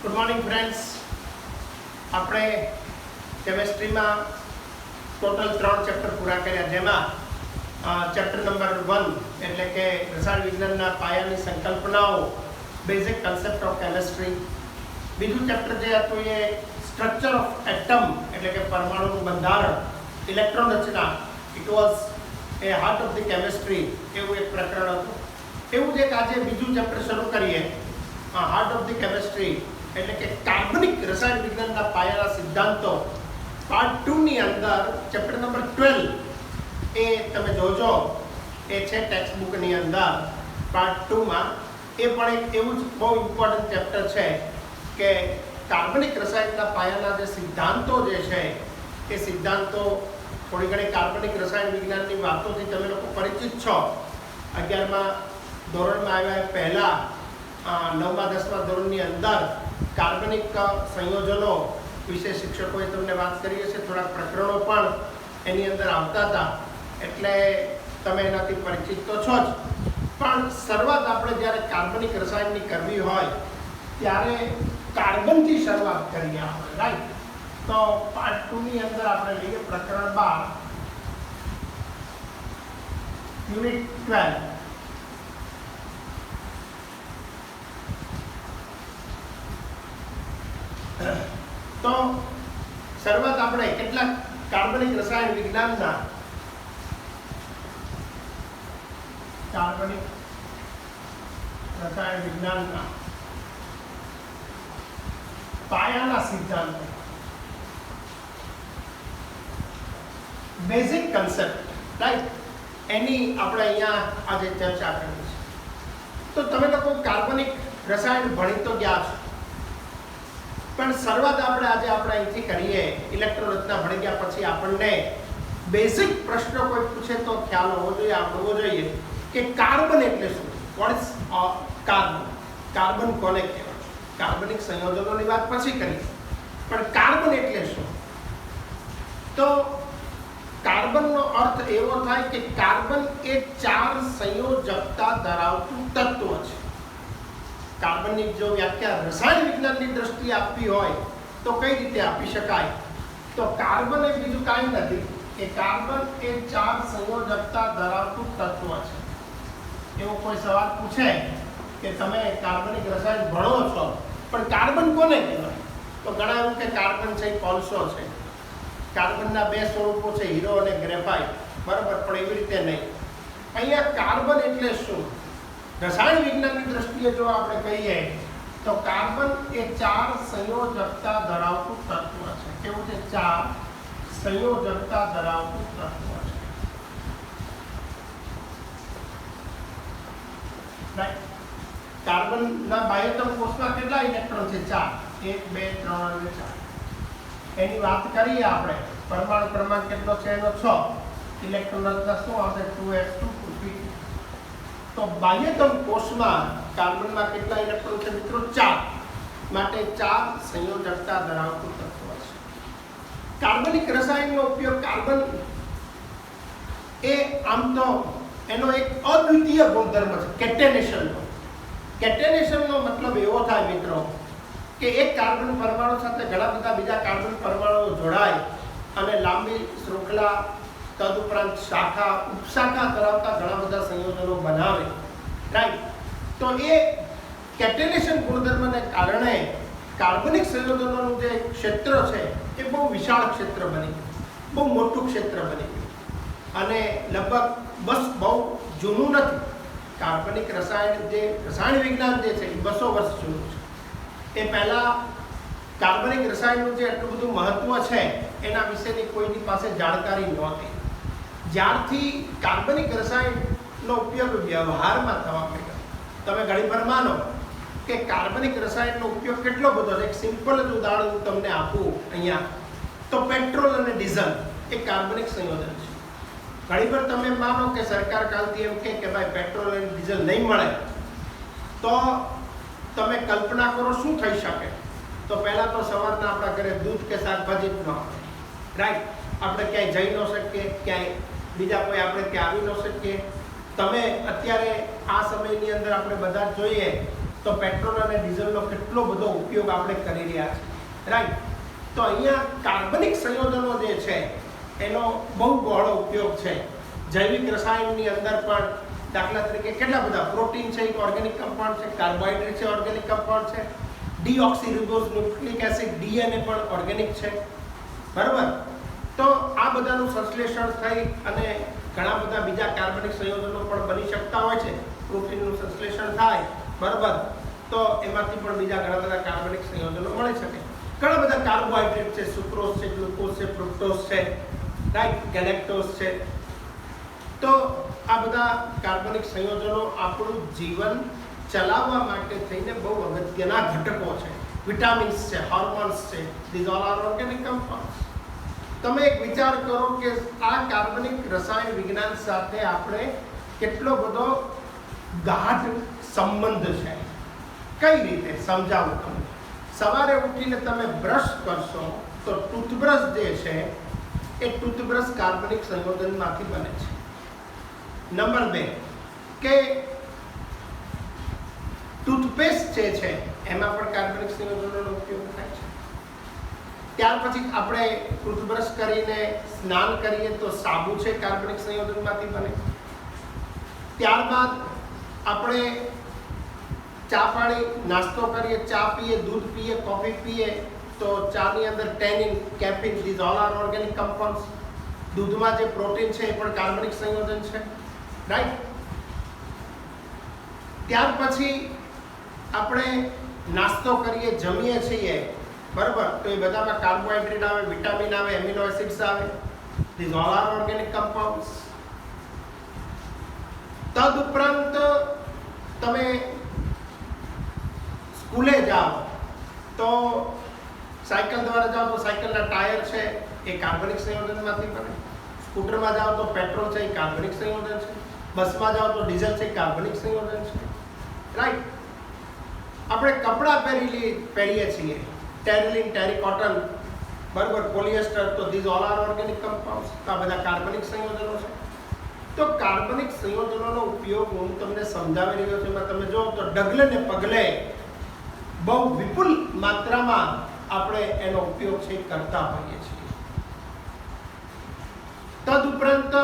Good morning friends. આપણે કેમેસ્ટ્રીમાં total 3 chapter પૂરા કર્યા, જેમાં ચેપ્ટર નંબર 1 એટલે કે રસાયણ વિજ્ઞાનના પાયાની સંકલ્પનાઓ, બેઝિક કન્સેપ્ટ ઓફ કેમેસ્ટ્રી. બીજું ચેપ્ટર જે હતું એ સ્ટ્રક્ચર ઓફ એટમ એટલે કે પરમાણુનું બંધારણ, ઇલેક્ટ્રોન રચના. It was a heart of the chemistry એવું એક પ્રકરણ હતું. એવું જ એક આજે બીજું ચેપ્ટર શરૂ કરીએ, હાર્ટ ઓફ ધી કેમેસ્ટ્રી એટલે કે કાર્બનિક રસાયણ વિજ્ઞાનના પાયાના સિદ્ધાંતો. પાર્ટ 2 ની અંદર ચેપ્ટર નંબર 12 એ તમે જોજો, એ છે ટેક્સ્ટ બુકની અંદર પાર્ટ 2 માં. એ પણ એક એવું જ બહુ ઇમ્પોર્ટન્ટ ચેપ્ટર છે કે કાર્બનિક રસાયણના પાયાના જે સિદ્ધાંતો જે છે એ સિદ્ધાંતો, થોડી ઘણી કાર્બનિક રસાયણ વિજ્ઞાનની વાતોથી તમે લોકો પરિચિત છો. 11મા ધોરણમાં આવ્યા પહેલાં 9મા 10મા ધોરણની અંદર કાર્બનિક સંયોજનો વિશે શિક્ષકોએ તમને વાત કરી હશે. થોડાક પ્રકરણો પણ એની અંદર આવતા હતા, એટલે તમે એનાથી પરિચિત તો છો જ. પણ શરૂઆત આપણે જ્યારે કાર્બનિક રસાયણની કરવી હોય ત્યારે કાર્બનથી શરૂઆત કરીએ આપણે, રાઈટ? તો પાર્ટ 2 ની અંદર આપણે લઈએ પ્રકરણ 12, યુનિટ 12. તો શરૂઆત આપણે કેટલાક કાર્બનિક રસાયણ વિજ્ઞાનના પાયાના સિદ્ધાંતો, બેઝિક કન્સેપ્ટ, રાઈટ? એની આપણે અહીંયા આજે ચર્ચા કરવી છે. તો તમે લોકો કાર્બનિક રસાયણ ભણી તો ગયા છો, પણ શરૂઆત આપણે આજે અહીંથી કરીએ. ઇલેક્ટ્રોન રચના ભણી ગયા પછી આપણને બેઝિક પ્રશ્નો કોઈ પૂછે તો ખ્યાલ હોવો જોઈએ, આવડવો જોઈએ કે કાર્બન એટલે શું. What is carbon? કાર્બન કોને કહેવાય? કાર્બનિક સંયોજનોની વાત પછી કરીએ, પણ કાર્બન એટલે શું? તો કાર્બનનો અર્થ એવો થાય કે કાર્બન એ 4 સંયોજકતા ધરાવતું તત્વ છે. કાર્બનની જો વ્યાખ્યા રસાયણ વિજ્ઞાનની દ્રષ્ટિએ આપવી હોય તો કઈ રીતે આપી શકાય? તો કાર્બન એ બીજું કાંઈ નથી કે કાર્બન એ 4 સંયોજકતા ધરાવતું તત્વ છે. એવો કોઈ સવાલ પૂછે કે તમે કાર્બનિક રસાયણ ભણો છો, પણ કાર્બન કોને કહેવાય? તો ઘણા એવું કે કાર્બન છે કોલસો છે. કાર્બનના 2 સ્વરૂપો છે, હીરો અને ગ્રેફાઇટ, બરાબર? પણ એવી રીતે નહીં. અહીંયા કાર્બન એટલે શું? રસાયણ વિજ્ઞાનની દ્રષ્ટિએ જો આપણે કહીએ તો કાર્બન એ 4 સંયોજકતા ધરાવતું તત્વ છે. કેવું છે? 4 સંયોજકતા ધરાવતું તત્વ છે, રાઈટ? કાર્બનના બાહ્યતમ કોષમાં કેટલા ઇલેક્ટ્રોન છે? 4. 1 2 3 અને 4. એની વાત કરીએ આપણે. પરમાણુ ક્રમાંક કેટલો છે? એનો 6. ઇલેક્ટ્રોન રચના શું આવશે? 2s2 2p2. તો બાહ્યતમ કોષમાં કાર્બનમાં કેટલા ઇલેક્ટ્રોન છે મિત્રો? 4. માટે 4 સંયોજકતા ધરાવતું તત્વ છે. કાર્બનિક રસાયણનો ઉપયોગ, કાર્બન એ આમ તો એનો એક અદ્વિતીય ગુણધર્મ છે કેટેનેશનનો. કેટેનેશનનો મતલબ એવો થાય મિત્રો કે એક કાર્બન પરમાણુ સાથે ઘણા બધા બીજા કાર્બન પરમાણુઓ જોડાય અને લાંબી શૃંખલા, તદુપરાંત શાખા, ઉપશાખા ધરાવતા ઘણા બધા સંયોજનો બનાવે, રાઈટ? તો એ કેટેનેશન ગુણધર્મને કારણે કાર્બનિક સંયોજનોનું જે ક્ષેત્ર છે એ બહુ વિશાળ ક્ષેત્ર બની ગયું, બહુ મોટું ક્ષેત્ર બની ગયું. અને લગભગ બસ બહુ જૂનું નથી. કાર્બનિક રસાયણ વિજ્ઞાન જે છે એ 200 વર્ષ જૂનું છે. એ પહેલાં કાર્બનિક રસાયણનું જે એટલું બધું મહત્ત્વ છે એના વિશેની કોઈની પાસે જાણકારી નહોતી. જ્યારથી કાર્બનિક રસાયણનો ઉપયોગ વ્યવહારમાં થવા માંડ્યો, તમે ઘણીવાર માનો કે કાર્બનિક રસાયણનો ઉપયોગ કેટલો બધો છે. એક સિમ્પલ જ ઉદાહરણ હું તમને આપું અહીંયા, તો પેટ્રોલ અને ડીઝલ એ કાર્બનિક સંયોજન છે. ઘણીવાર તમે માનો કે સરકાર કાલથી એમ કે ભાઈ પેટ્રોલ અને ડીઝલ નહીં મળે, તો તમે કલ્પના કરો શું થઈ શકે? તો પહેલાં તો સવારના આપણા ઘરે દૂધ કે શાકભાજી જ ન આવે, રાઈટ? આપણે ક્યાંય જઈ ન શકીએ, ક્યાંય બીજા કોઈ આપણે ત્યાં આવી ન શકીએ. તમે અત્યારે આ સમયની અંદર આપણે બધા જોઈએ તો પેટ્રોલ અને ડીઝલનો કેટલો બધો ઉપયોગ આપણે કરી રહ્યા છીએ, રાઈટ? તો અહીંયા કાર્બનિક સંયોજનો જે છે એનો બહુ બહોળો ઉપયોગ છે. જૈવિક રસાયણની અંદર પણ દાખલા તરીકે કેટલા બધા પ્રોટીન છે, એક ઓર્ગેનિક કમ્પાઉન્ડ છે, કાર્બોહાઈડ્રેટ છે ઓર્ગેનિક કમ્પાઉન્ડ છે, ડીઓક્સીરિબોઝ ન્યુક્લિક એસિડ ડીએનએ પણ ઓર્ગેનિક છે, બરાબર? તો આ બધાનું સંશ્લેષણ થઈ અને ઘણા બધા બીજા કાર્બનિક સંયોજનો પણ બની શકતા હોય છે. પ્રોટીનનું સંશ્લેષણ થાય, બરાબર, તો એમાંથી પણ બીજા ઘણા બધા કાર્બનિક સંયોજનો મળી શકે. ઘણા બધા કાર્બોહાઈડ્રેટ છે, સુક્રોઝ છે, ગ્લુકોઝ છે, ફ્રુક્ટોઝ છે, રાઈટ, ગેલેક્ટોઝ છે. તો આ બધા કાર્બનિક સંયોજનો આપણું જીવન ચલાવવા માટે થઈને બહુ અગત્યના ઘટકો છે. વિટામિન્સ છે, હોર્મોન્સ છે, this all are organic compounds. તમે એક વિચાર કરો કે આ કાર્બનિક રસાયણ વિજ્ઞાન સાથે આપણે કેટલો બધો ગાઢ સંબંધ છે. કઈ રીતે સમજાવું તમને? સવારે ઉઠીને તમે બ્રશ કરશો તો ટૂથબ્રશ જે છે એ ટૂથબ્રશ કાર્બનિક સંયોજનમાંથી બને છે. નંબર 2 કે ટૂથપેસ્ટ જે છે એમાં પણ કાર્બનિક સંયોજનોનો ઉપયોગ થાય છે. ત્યાર પછી આપણે ટૂથબ્રશ કરીને સ્નાન કરીએ તો સાબુ છે કાર્બનિક સંયોજનમાંથી બને. ત્યારબાદ આપણે ચા પાણી નાસ્તો કરીએ, ચા પીએ, દૂધ પીએ, કોફી પીએ તો ચાની અંદર tannin, caffeine, these all are organic compounds. દૂધમાં જે પ્રોટીન છે એ પણ કાર્બનિક સંયોજન છે, રાઈટ? ત્યાર પછી આપણે નાસ્તો કરીએ, જમીએ છીએ, બરાબર, તો એ બધામાં કાર્બોહાઈડ્રેટ આવે, વિટામિન આવે, એમિનો એસિડ્સ આવે, this all are organic compounds. તદુપરાંત તમે સ્કૂલે જાઓ તો સાયકલ દ્વારા જાઓ તો સાયકલના ટાયર છે એ કાર્બનિક સંયોજનમાંથી બને. સ્કૂટરમાં જાઓ તો પેટ્રોલ છે એ કાર્બનિક સંયોજન છે. બસમાં જાઓ તો ડીઝલ છે એ કાર્બનિક સંયોજન છે, રાઈટ? આપણે કપડાં પહેરીએ છીએ, ટેરિલિન, ટેરિકોટન, બરાબર, પોલિએસ્ટર, તો this all are organic compounds. આ બધા કાર્બનિક સંયોજનો છે. તો કાર્બનિક સંયોજનોનો ઉપયોગ હું તમને સમજાવી રહ્યો છું. એમાં તમે જો તો ડગલે ને પગલે બહુ વિપુલ માત્રામાં આપણે એનો ઉપયોગ છે કરતા હોઈએ છીએ. તદુપરાંત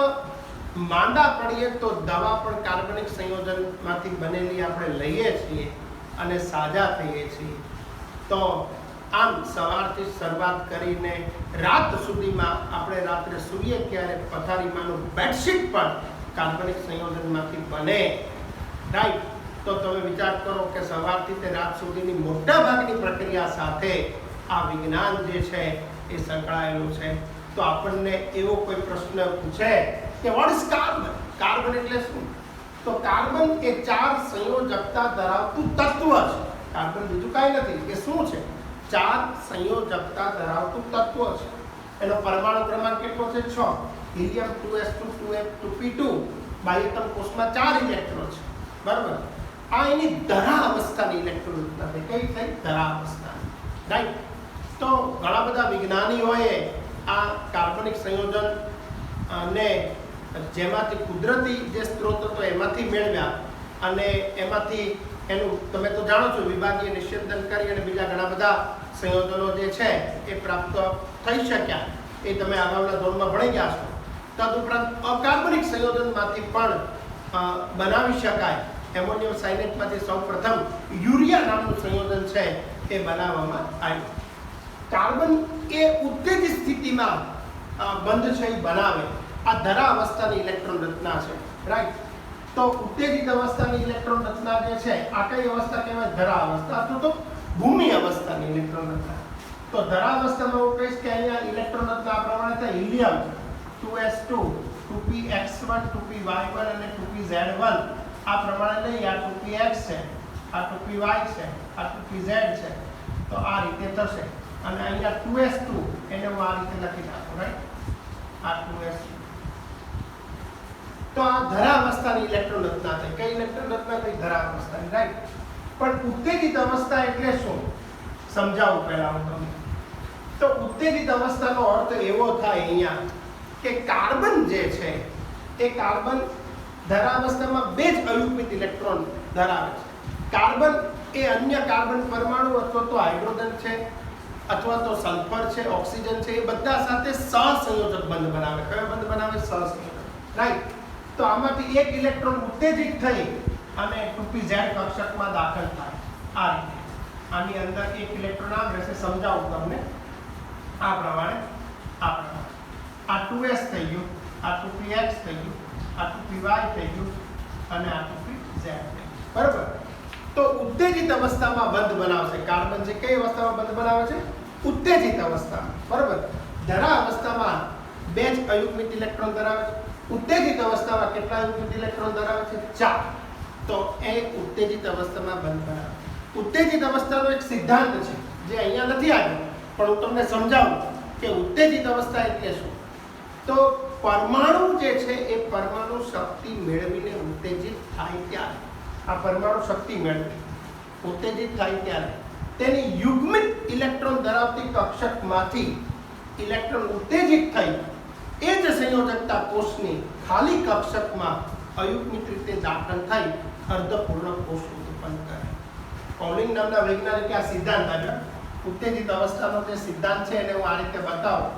માંદા પડીએ તો દવા પણ કાર્બનિક સંયોજનમાંથી બનેલી આપણે લઈએ છીએ અને સાજા થઈએ છીએ. તો આમ સવારથી શરૂઆત કરીને રાત સુધીમાં આપણે રાત્રે સૂઈએ ત્યારે પથારીમાંનું બેડશીટ પણ કાર્બનિક સંયોજનમાંથી બને, રાઈટ? તો તમે વિચાર કરો કે સવારથી તે રાત સુધીની મોટા ભાગની પ્રક્રિયા સાથે આ વિજ્ઞાન જે છે એ સંકળાયેલું છે. તો આપણને એવો કોઈ પ્રશ્ન પૂછે કે વોટ ઇઝ કાર્બન? કાર્બન એટલે શું? તો કાર્બન એ 4 સંયોજકતા ધરાવતું તત્વ છે. કાર્બન બીજું કાંઈ નથી. એ શું છે? 4 સંયોજકતા ધરાવતું તત્વ છે. એનો પરમાણુ ક્રમાંક કેટલો છે? 6. Helium 2s2 2f2p2. બાહ્યતમ કોષમાં 4 ઇલેક્ટ્રોન છે, બરાબર? આ એની ધરા અવસ્થાની ઇલેક્ટ્રોન નથી. કઈ થઈ? ધરા અવસ્થા, રાઈટ? તો ઘણા બધા વિજ્ઞાનીઓએ આ કાર્બનિક સંયોજન અને જેમાંથી કુદરતી જે સ્ત્રોત હતો એમાંથી મેળવ્યા અને એમાંથી એનું તમે તો જાણો છો વિભાગીય નિષેધન કરી અને બીજા ઘણા બધા સંયોજનો જે છે એ પ્રાપ્ત થઈ શક્યા. એ તમે અગાઉના ધોરણમાં ભણી ગયા છો. તદુપરાંત અકાર્બનિક સંયોજનમાંથી પણ બનાવી શકાય. એમોનિયમ સાયનેટમાંથી સૌપ્રથમ યુરિયા નામનું સંયોજન છે એ બનાવવામાં આવ્યું. કાર્બન એ ઉત્તેજિત સ્થિતિમાં બંધ છે એ બનાવે. આ ધરા અવસ્થાની ઇલેક્ટ્રોન રચના છે, રાઈટ? તો ઉત્તેજિત અવસ્થાની ઇલેક્ટ્રોન રચના જે છે આ કઈ અવસ્થા કહેવાય? ધરા અવસ્થા અથવા તો ભૂમિ અવસ્થાની ઇલેક્ટ્રોન રચના. તો ધરા અવસ્થામાં હું કહીશ કે અહીંયા ઇલેક્ટ્રોન રચના આ પ્રમાણે થાય: હિલિયમ 2s2 2px1 2py1 અને 2pz1. આ પ્રમાણે લઈ, આ 2px છે, આ 2py છે, આ 2pz છે. તો આ રીતે થશે. અને અહીંયા 2s2 એને હું આ રીતે લખી નાખું, રાઈટ? આ 2s2. તો આ ધરા અવસ્થાની ઇલેક્ટ્રોન રચના થઈ. કઈ ઇલેક્ટ્રોન રચના થઈ? ધરા અવસ્થાની, રાઈટ? પણ ઉત્તેજિત અવસ્થા એટલે શું સમજાવું પહેલા હું તમને. તો ઉત્તેજિત અવસ્થાનો અર્થ એવો થાય અહીંયા કે કાર્બન જે છે એ કાર્બન ધરા અવસ્થામાં 2 જ અયુગ્મિત ઇલેક્ટ્રોન ધરાવે છે. કાર્બન એ અન્ય કાર્બન પરમાણુ અથવા તો હાઇડ્રોજન છે અથવા તો સલ્ફર છે, ઓક્સિજન છે, એ બધા સાથે સહસંયોજક બંધ બનાવે. કયો બંધ બનાવે? સહસંયોજક. રાઈટ. તો આમાંથી એક ઇલેક્ટ્રોન ઉત્તેજિત થઈ અને 2pz કક્ષકમાં દાખલ થાય. આ રીતે આની અંદર એક ઇલેક્ટ્રોન આમ રહેશે. સમજાવું તમને આ પ્રમાણે. આ 2s થઈ ગયું, આ 2px થઈ ગયું, આ 2py થઈ ગયું અને આ 2pz થઈ ગયું. બરાબર. તો ઉત્તેજિત અવસ્થામાં બંધ બનાવશે. કાર્બન છે કઈ અવસ્થામાં બંધ બનાવે છે? ઉત્તેજિત અવસ્થામાં. બરાબર. ધરા અવસ્થામાં 2 જ અયુગ્મિત ઇલેક્ટ્રોન ધરાવે છે. ઉત્તેજિત અવસ્થામાં કેટલા અયુગ્મિત ઇલેક્ટ્રોન ધરાવે છે? 4. તો એ ઉત્તેજિત અવસ્થામાં બંધ બનાવે. ઉત્તેજિત અવસ્થાનો એક સિદ્ધાંત છે જે અહીંયા નથી આવ્યો, પણ હું તમને સમજાવું કે ઉત્તેજિત અવસ્થા એટલે શું. તો પરમાણુ જે છે એ પરમાણુ શક્તિ મેળવીને ઉત્તેજિત થાય ત્યારે, આ પરમાણુ શક્તિ મેળવી ઉત્તેજિત થાય ત્યારે તેની યુગ્મિત ઇલેક્ટ્રોન ધરાવતી કક્ષકમાંથી ઇલેક્ટ્રોન ઉત્તેજિત થઈ એ જ સંયોજકતા કોષની ખાલી કક્ષકમાં અયુગ્મિત રીતે દાખલ થઈ અર્ધપૂર્ણ કોષ ઉત્પન્ન કરે. પૌલિંગ નામના વૈજ્ઞાનિકે આ સિદ્ધાંત આપ્યો. ઉત્તેજિત અવસ્થાનો જે સિદ્ધાંત છે એને હું આ રીતે બતાવું.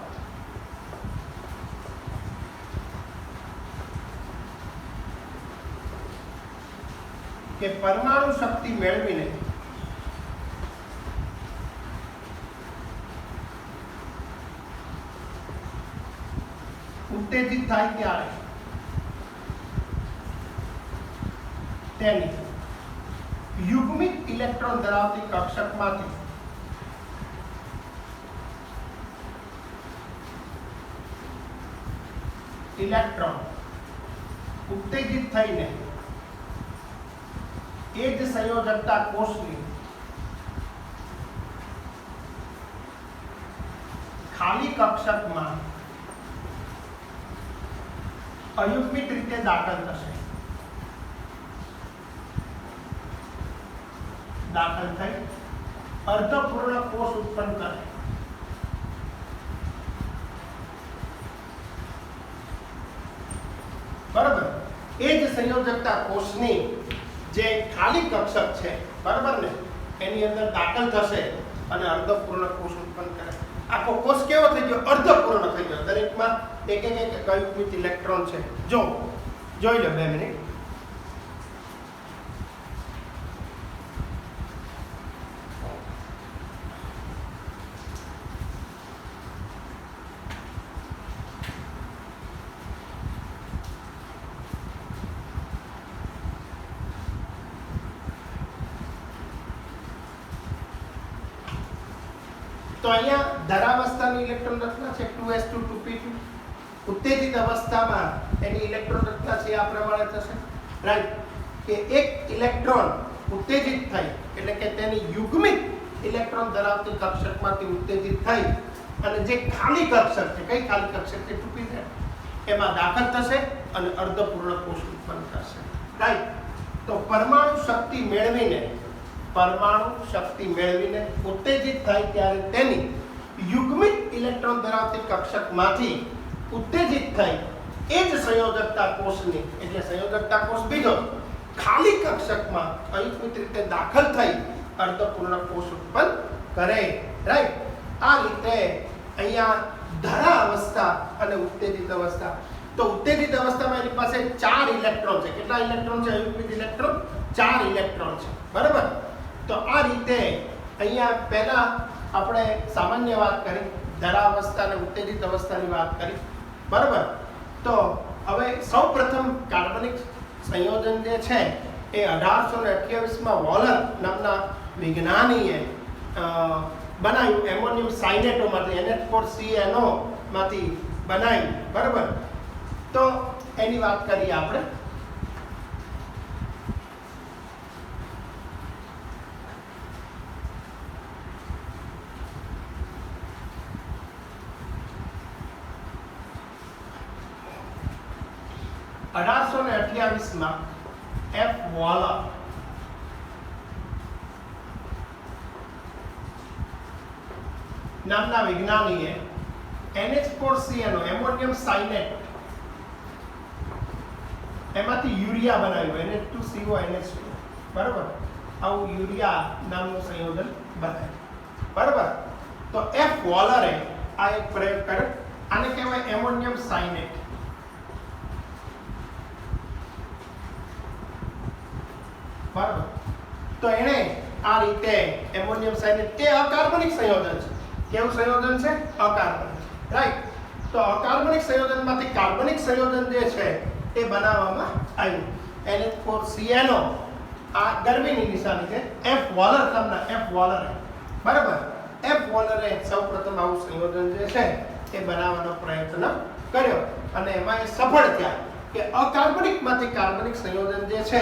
કે પરમાણુ શક્તિ મેળવીને ઉત્તેજિત થાય ત્યારે તેની યુગ્મિત ઇલેક્ટ્રોન ધરાવતી કક્ષકમાંથી ઇલેક્ટ્રોન ઉત્તેજિત થઈને એ જ સંયોજકતા કોષની ખાલી કક્ષકમાં અયુગ્મિત રીતે દાખલ થશે. દાખલ થઈ અર્ધપૂર્ણ કોષ ઉત્પન્ન કરે. બરાબર. એ જ સંયોજકતા કોષની જે ખાલી કક્ષક છે, બરાબર ને, એની અંદર દાખલ થશે અને અર્ધપૂર્ણ કોષ ઉત્પન્ન કરે. આખો કોષ કેવો થઈ ગયો? અર્ધપૂર્ણ થઈ ગયો. દરેકમાં એક અયુગ્મિત ઇલેક્ટ્રોન છે. જોઈ લો 2 મિનિટ. તો અહીંયા ધરાવસ્થાની ઇલેક્ટ્રોન રચના છે 2s2 2p2. ઉત્તેજિત અવસ્થામાં એની ઇલેક્ટ્રોન રચના છે આ પ્રમાણે થશે. રાઈટ. કે એક ઇલેક્ટ્રોન ઉત્તેજિત થઈ એટલે કે તેની યુગ્મિત ઇલેક્ટ્રોન ધરાવતી કક્ષકમાંથી ઉત્તેજિત થઈ અને જે ખાલી કક્ષક છે, કઈ ખાલી કક્ષક છે? 2pz, એમાં દાખલ થશે અને અર્ધપૂર્ણ કોષ ઉત્પન્ન થશે. રાઈટ. તો પરમાણુ શક્તિ મેળવીને ઉત્તેજિત થાય ત્યારે તેની યુગ્મિત ઇલેક્ટ્રોન ધરાવતી કક્ષકમાંથી ઉત્તેજિત થઈ એ જ સંયોજકતા કોષની, એટલે સંયોજકતા કોષ બીજો, ખાલી કક્ષકમાં અયુગ્મિત રીતે દાખલ થઈ અર્ધપૂર્ણ કોષ ઉત્પન્ન કરે. રાઈટ. આ રીતે અહીંયા ધરા અવસ્થા અને ઉત્તેજિત અવસ્થા. તો ઉત્તેજિત અવસ્થામાં એની પાસે 4 ઇલેક્ટ્રોન છે. કેટલા ઇલેક્ટ્રોન છે? અયુગ્મિત ઇલેક્ટ્રોન 4 ઇલેક્ટ્રોન છે. બરાબર. તો આ રીતે અહીંયા પહેલા આપણે સામાન્ય વાત કરી, ધરા અવસ્થા અને ઉત્તેજિત અવસ્થાની વાત કરી. બરાબર. તો હવે સૌપ્રથમ કાર્બનિક સંયોજન જે છે એ 1828માં વોલર નામના વિજ્ઞાનીએ બનાવ્યું. એમોનિયમ સાયનેટોમાંથી, NH4CNO માંથી બનાવ્યું. બરાબર. તો એની વાત કરીએ આપણે. માં F. વોલર નામના વિજ્ઞાનીએ NH4CNO એમોનિયમ સાયનેટ એમાંથી યુરિયા બનાવ્યું, NH2CO NH2. બરાબર. આવું યુરિયા નામનું સંયોજન બને. બરાબર. તો એફ વોલરે આ એક પ્રયોગ કર્યો. આને કહેવાય એમોનિયમ સાયનેટ. બરાબર. તો એણે આ રીતે એમોનિયમ સાયનેટ તે અકાર્બનિક સંયોજન છે. કેવું સંયોજન છે? અકાર્બનિક. રાઈટ. તો અકાર્બનિક સંયોજનમાંથી કાર્બનિક સંયોજન જે છે એ બનાવવામાં આવ્યું. NH4CnO આ ગરમીની નિશાની છે. એફ વોલર નામના એફ વોલરે બરાબર એફ વોલરે સૌપ્રથમ આવું સંયોજન જે છે એ બનાવવાનો પ્રયત્ન કર્યો અને એમાં એ સફળ થયા કે અકાર્બનિકમાંથી કાર્બનિક સંયોજન જે છે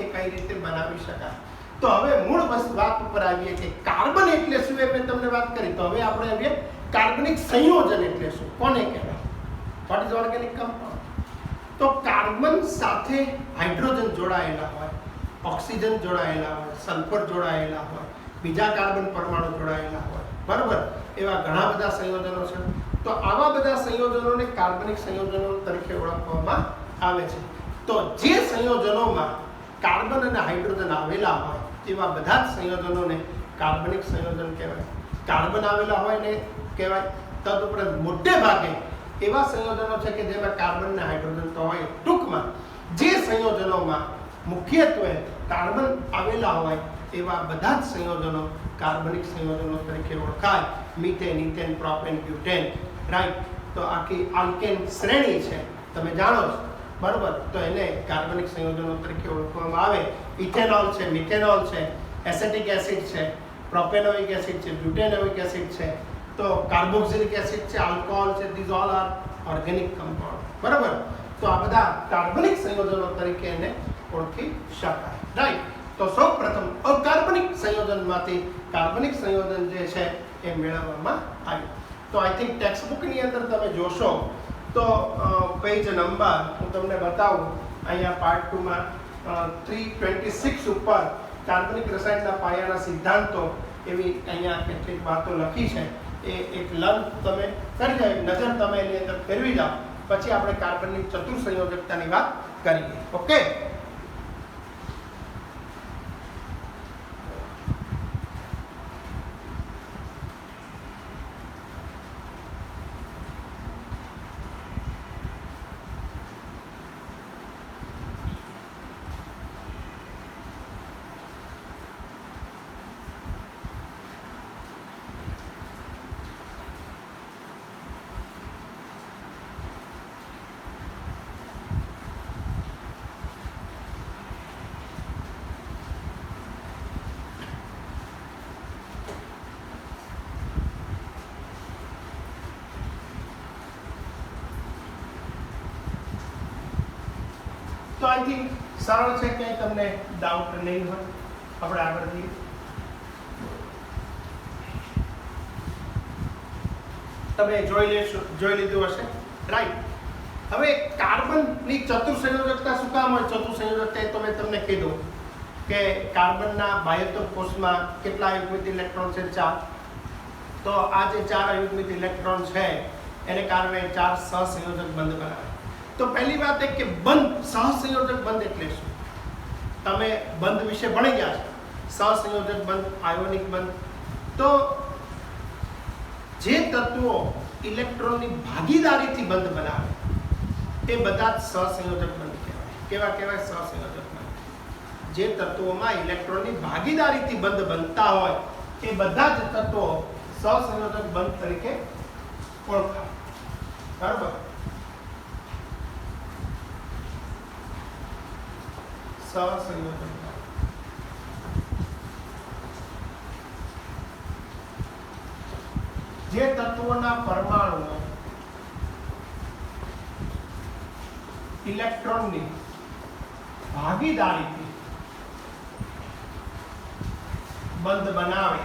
એ કઈ રીતે બનાવી શકાય. તો હવે મૂળ વાત ઉપર આવીએ કે કાર્બન એટલે શું એ મેં તમને વાત કરી. તો હવે આપણે આવીએ કાર્બનિક સંયોજન એટલે શું, કોને કહેવાય? What is organic compound? તો કાર્બન સાથે હાઇડ્રોજન જોડાયેલા હોય, ઓક્સિજન જોડાયેલા હોય, સલ્ફર જોડાયેલા હોય, બીજા કાર્બન પરમાણુ જોડાયેલા હોય, બરાબર, એવા ઘણા બધા સંયોજનો છે. તો આવા બધા સંયોજનોને કાર્બનિક સંયોજનો તરીકે ઓળખવામાં આવે છે. તો જે સંયોજનોમાં કાર્બન અને હાઇડ્રોજન આવેલા હોય એવા બધા જ સંયોજનોને કાર્બનિક સંયોજન કહેવાય. કાર્બન આવેલા હોય ને કહેવાય. તદુપરાંત મોટે ભાગે એવા સંયોજનો છે કે જેમાં કાર્બન અને હાઇડ્રોજન તો હોય. ટૂંકમાં જે સંયોજનોમાં મુખ્યત્વે કાર્બન આવેલા હોય એવા બધા જ સંયોજનો કાર્બનિક સંયોજનો તરીકે ઓળખાય. Methane, ethane, propane, butane, right. તો આખી આલ્કેન શ્રેણી છે, તમે જાણો છો, બરોબર. તો એને કાર્બનિક સંયોજનો તરીકે ઓળખવામાં આવે. ઇથેનોલ છે, મિથેનોલ છે, એસેટિક એસિડ છે, પ્રોપેનોઇક એસિડ છે, બ્યુટેનોઇક એસિડ છે, તો કાર્બોક્સિલિક એસિડ છે, આલ્કોહોલ છે. This all are organic compound. બરાબર. તો આ બધા કાર્બનિક સંયોજનો તરીકે એને ઓળખી શકાય. રાઈટ. તો સૌપ્રથમ અકાર્બનિક સંયોજનમાંથી કાર્બનિક સંયોજન જે છે એ મેળવવામાં આવ્યું. તો આઈ થિંક ટેક્સ્ટ બુકની અંદર તમે જોશો તો પેજ નંબર હું તમને બતાવું અહીંયા પાર્ટ 2 માં 326 ઉપર કાર્બનિક રસાયણના પાયાના સિદ્ધાંતો એવી અહીંયા કેટલીક વાતો લખી છે. એ એક લર્ન તમે કરી જાય, નજર તમે એની અંદર ફેરવી જાઓ, પછી આપણે કાર્બનની ચતુર્સંયોજકતાની વાત કરીએ. ઓકે. તો આઈ થિંક સરળ છે, ક્યાંય તમને ડાઉટ નહીં હોય. આપણે આગળ જઈએ. તમે જોઈ લીધું હશે, રાઈટ. હવે કાર્બનની ચતુર્સંયોજકતા શું કામ હોય? ચતુર્સંયોજકતા તો મેં તમને કીધું કે કાર્બનના બાહ્યતમ કોષમાં કેટલા અયુગ્મિત ઇલેક્ટ્રોન છે? 4. તો આ જે 4 અયુગ્મિત ઇલેક્ટ્રોન છે એને કારણે 4 સહસંયોજક બંધ બનાવે. તો પહેલી વાત એ કે બંધ, સહસંયોજક બંધ એટલે શું? તમે બંધ વિશે ભણી ગયા છો. સહસંયોજક બંધ, આયોનિક બંધ. તો જે તત્વો ઇલેક્ટ્રોનની ભાગીદારીથી બંધ બનાવે એ બધા જ સહસંયોજક બંધ કહેવાય. કેવા કહેવાય? સહસંયોજક બંધ. જે તત્વોમાં ઇલેક્ટ્રોનની ભાગીદારીથી બંધ બનતા હોય એ બધા જ તત્વો સહસંયોજક બંધ તરીકે ઓળખાય. બરાબર. સહસંયોજક. જે તત્વોના પરમાણુઓ ઇલેક્ટ્રોનની ભાગીદારીથી બંધ બનાવે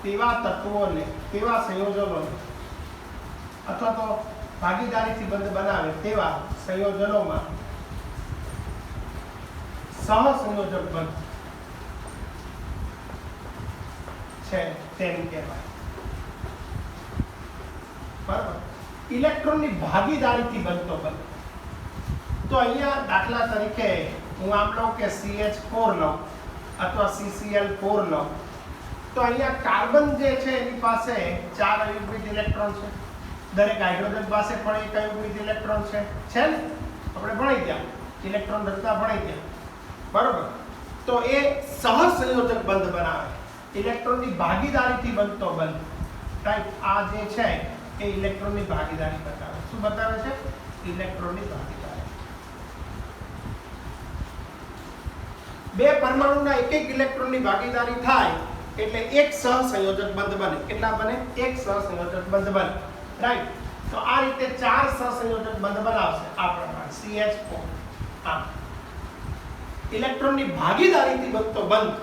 તેવા તત્વોને, તેવા સંયોજનોને, અથવા તો ભાગીદારીથી બંધ બનાવે તેવા સંયોજનોમાં સહસંયોજક બંધ છે તેમ કહેવાય. બરાબર. ઇલેક્ટ્રોનની ભાગીદારીથી બનતો બંધ. તો અહીંયા દાખલા તરીકે હું આમ લઉં કે CH4 લઉં અથવા CCl4 લઉં, તો અહીંયા કાર્બન જે છે એની પાસે 4 અયુગ્મિત ઇલેક્ટ્રોન છે. દરેક હાઇડ્રોજન પાસે પણ એક અયુગ્મિત ઇલેક્ટ્રોન છે ને? આપણે ભણી ગયા, ઇલેક્ટ્રોન રચના ભણી ગયા, બરોબર? તો એ સહસંયોજક બંધ બનાવે, ઇલેક્ટ્રોનની ભાગીદારીથી બનતો બંધ, રાઈટ? આ જે છે એ ઇલેક્ટ્રોનની ભાગીદારી બતાવે. શું બતાવે છે? ઇલેક્ટ્રોનની ભાગીદારી. બે પરમાણુના એક ઇલેક્ટ્રોનની ભાગીદારી થાય એટલે એક સહસંયોજક બંધ બને. કેટલા બને? એક સહસંયોજક બંધ બને, રાઈટ? તો આ રીતે 4 સહસંયોજક બંધ બનાવશે આ પ્રમાણે CH4. આ ઇલેક્ટ્રોનની ભાગીદારીથી બનતો બંધ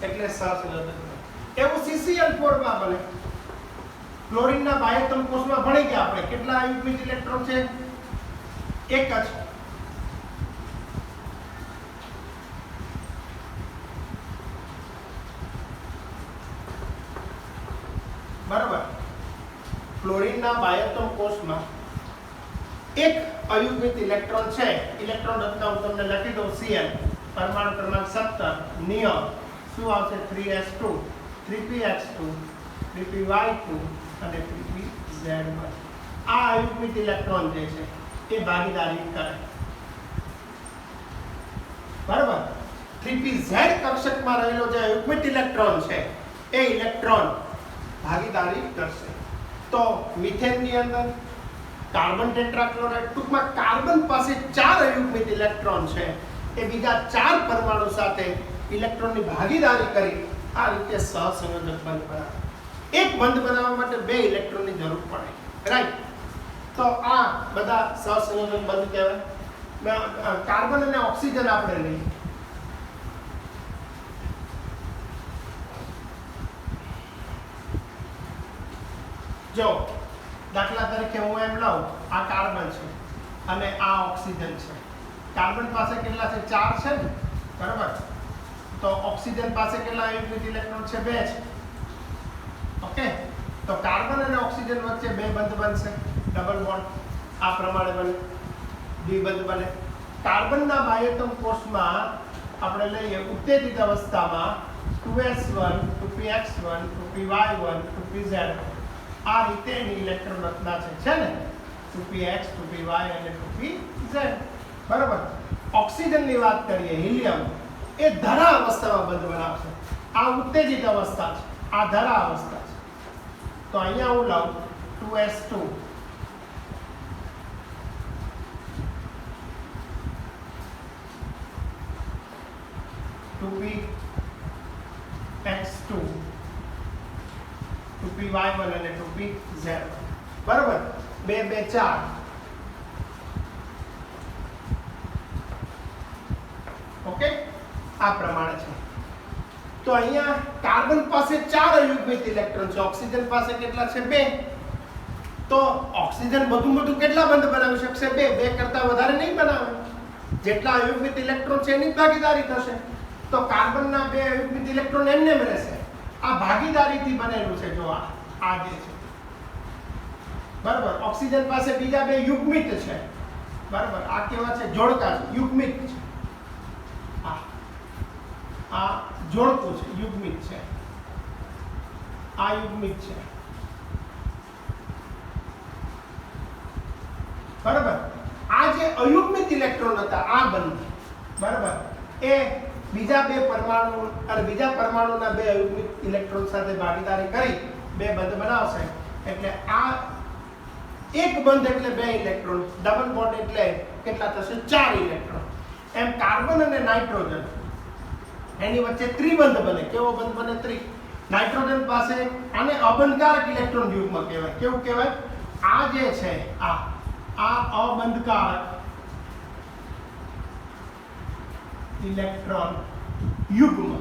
એટલે સહસંયોજક બંધ. એવું CCl4 માં બને. ક્લોરીનના બાહ્યતમ કોષમાં ભણી ગયા આપણે, કેટલા અયુગ્મિત ઇલેક્ટ્રોન છે? એક જ. બરાબર? ક્લોરીનના બાહ્યતમ કોષમાં એક અયુગ્મિત ઇલેક્ટ્રોન છે. ઇલેક્ટ્રોન રચના હું તમને લખી દઉં. Cl પરમાણુ ક્રમાંક 17 નિયમ શું આવશે? 3s2 3px2 3py2 અને 3pz1. આ અયુગ્મિત ઇલેક્ટ્રોન જે છે એ ભાગીદારી કરે, બરાબર? 3pz કક્ષકમાં રહેલો જે અયુગ્મિત ઇલેક્ટ્રોન છે એ ઇલેક્ટ્રોન ભાગીદારી કરશે. તો મિથેનની અંદર કાર્બન ટેટ્રાક્લોરાઇડ, ટૂંકમાં કાર્બન પાસે 4 અયુગ્મિત ઇલેક્ટ્રોન છે, એ બીજા 4 પરમાણુ સાથે ઇલેક્ટ્રોનની ભાગીદારી કરી આ રીતે સહસંયોજક બંધ બનાવે. એક બંધ બનાવવા માટે 2 ઇલેક્ટ્રોનની જરૂર પડે, રાઈટ? તો આ બધા સહસંયોજક બંધ કહેવાય. કાર્બન અને ઓક્સિજન આપણે લઈએ. જો દાખલા તરીકે હું એમ લઉં, આ કાર્બન છે અને આ ઓક્સિજન છે. કાર્બન પાસે કેટલા છે? 4 છે ને, બરાબર? તો ઓક્સિજન પાસે કેટલા અયુગ્મિત ઇલેક્ટ્રોન છે? 2 છે. ઓકે, તો કાર્બન અને ઓક્સિજન વચ્ચે 2 બંધ બનશે, ડબલ બોન્ડ આ પ્રમાણે બને, દ્વિબંધ બને. કાર્બનના બાહ્યતમ કોષમાં આપણે લઈએ ઉત્તેજિત અવસ્થામાં 2s1 2px1 2py1 2pz1. આ રીતે એની ઇલેક્ટ્રોન રચના છે ને? 2px 2py અને 2pz, બરાબર? ઓક્સિજનની વાત કરીએ, હિલિયમ, એ ધરા અવસ્થામાં બંધ બનાવશે. આ ઉત્તેજિત અવસ્થા છે, આ ધરા અવસ્થા છે. તો અહીંયા હું લઉં 2s2 2px2 2py1 અને 2pz1, બરાબર? 2 2 4. ઓકે, આ પ્રમાણે છે. તો અહીંયા કાર્બન પાસે 4 અયુગ્મિત ઇલેક્ટ્રોન છે, ઓક્સિજન પાસે કેટલા છે? 2. તો ઓક્સિજન બધું કેટલા બંધ બનાવી શકશે? 2. 2 કરતા વધારે નહીં બનાવે. જેટલા અયુગ્મિત ઇલેક્ટ્રોન છે એની ભાગીદારી થશે. તો કાર્બનના 2 અયુગ્મિત ઇલેક્ટ્રોન એમને રહેશે. આ ભાગીદારીથી બનેલું છે. જો આ જે છે, બરાબર? ઓક્સિજન પાસે બીજા 2 યુગ્મિત છે, બરાબર? આ કેવા છે? જોડકા છે, યુગ્મિત છે. આ જોડકું છે, યુગ્મિત છે. આ યુગ્મિત છે, બરાબર? આ જે અયુગ્મિત ઇલેક્ટ્રોન હતા આ બંધ, બરાબર? એ બીજા 2 પરમાણુ અને બીજા પરમાણુના 2 અયુગ્મિત ઇલેક્ટ્રોન સાથે ભાગીદારી કરી 2 બંધ બનાવશે. એટલે આ એક બંધ એટલે 2 ઇલેક્ટ્રોન, ડબલ બોન્ડ એટલે કેટલા થશે? 4 ઇલેક્ટ્રોન. એમ કાર્બન અને નાઇટ્રોજન એની વચ્ચે ત્રિબંધ બને. કેવો બંધ બને? નાઇટ્રોજન પાસે આને અબંધકારક ઇલેક્ટ્રોન યુગ્મ કહેવાય. કેવું કહેવાય? આ જે છે આ અબંધકારક ઇલેક્ટ્રોન યુગ્મ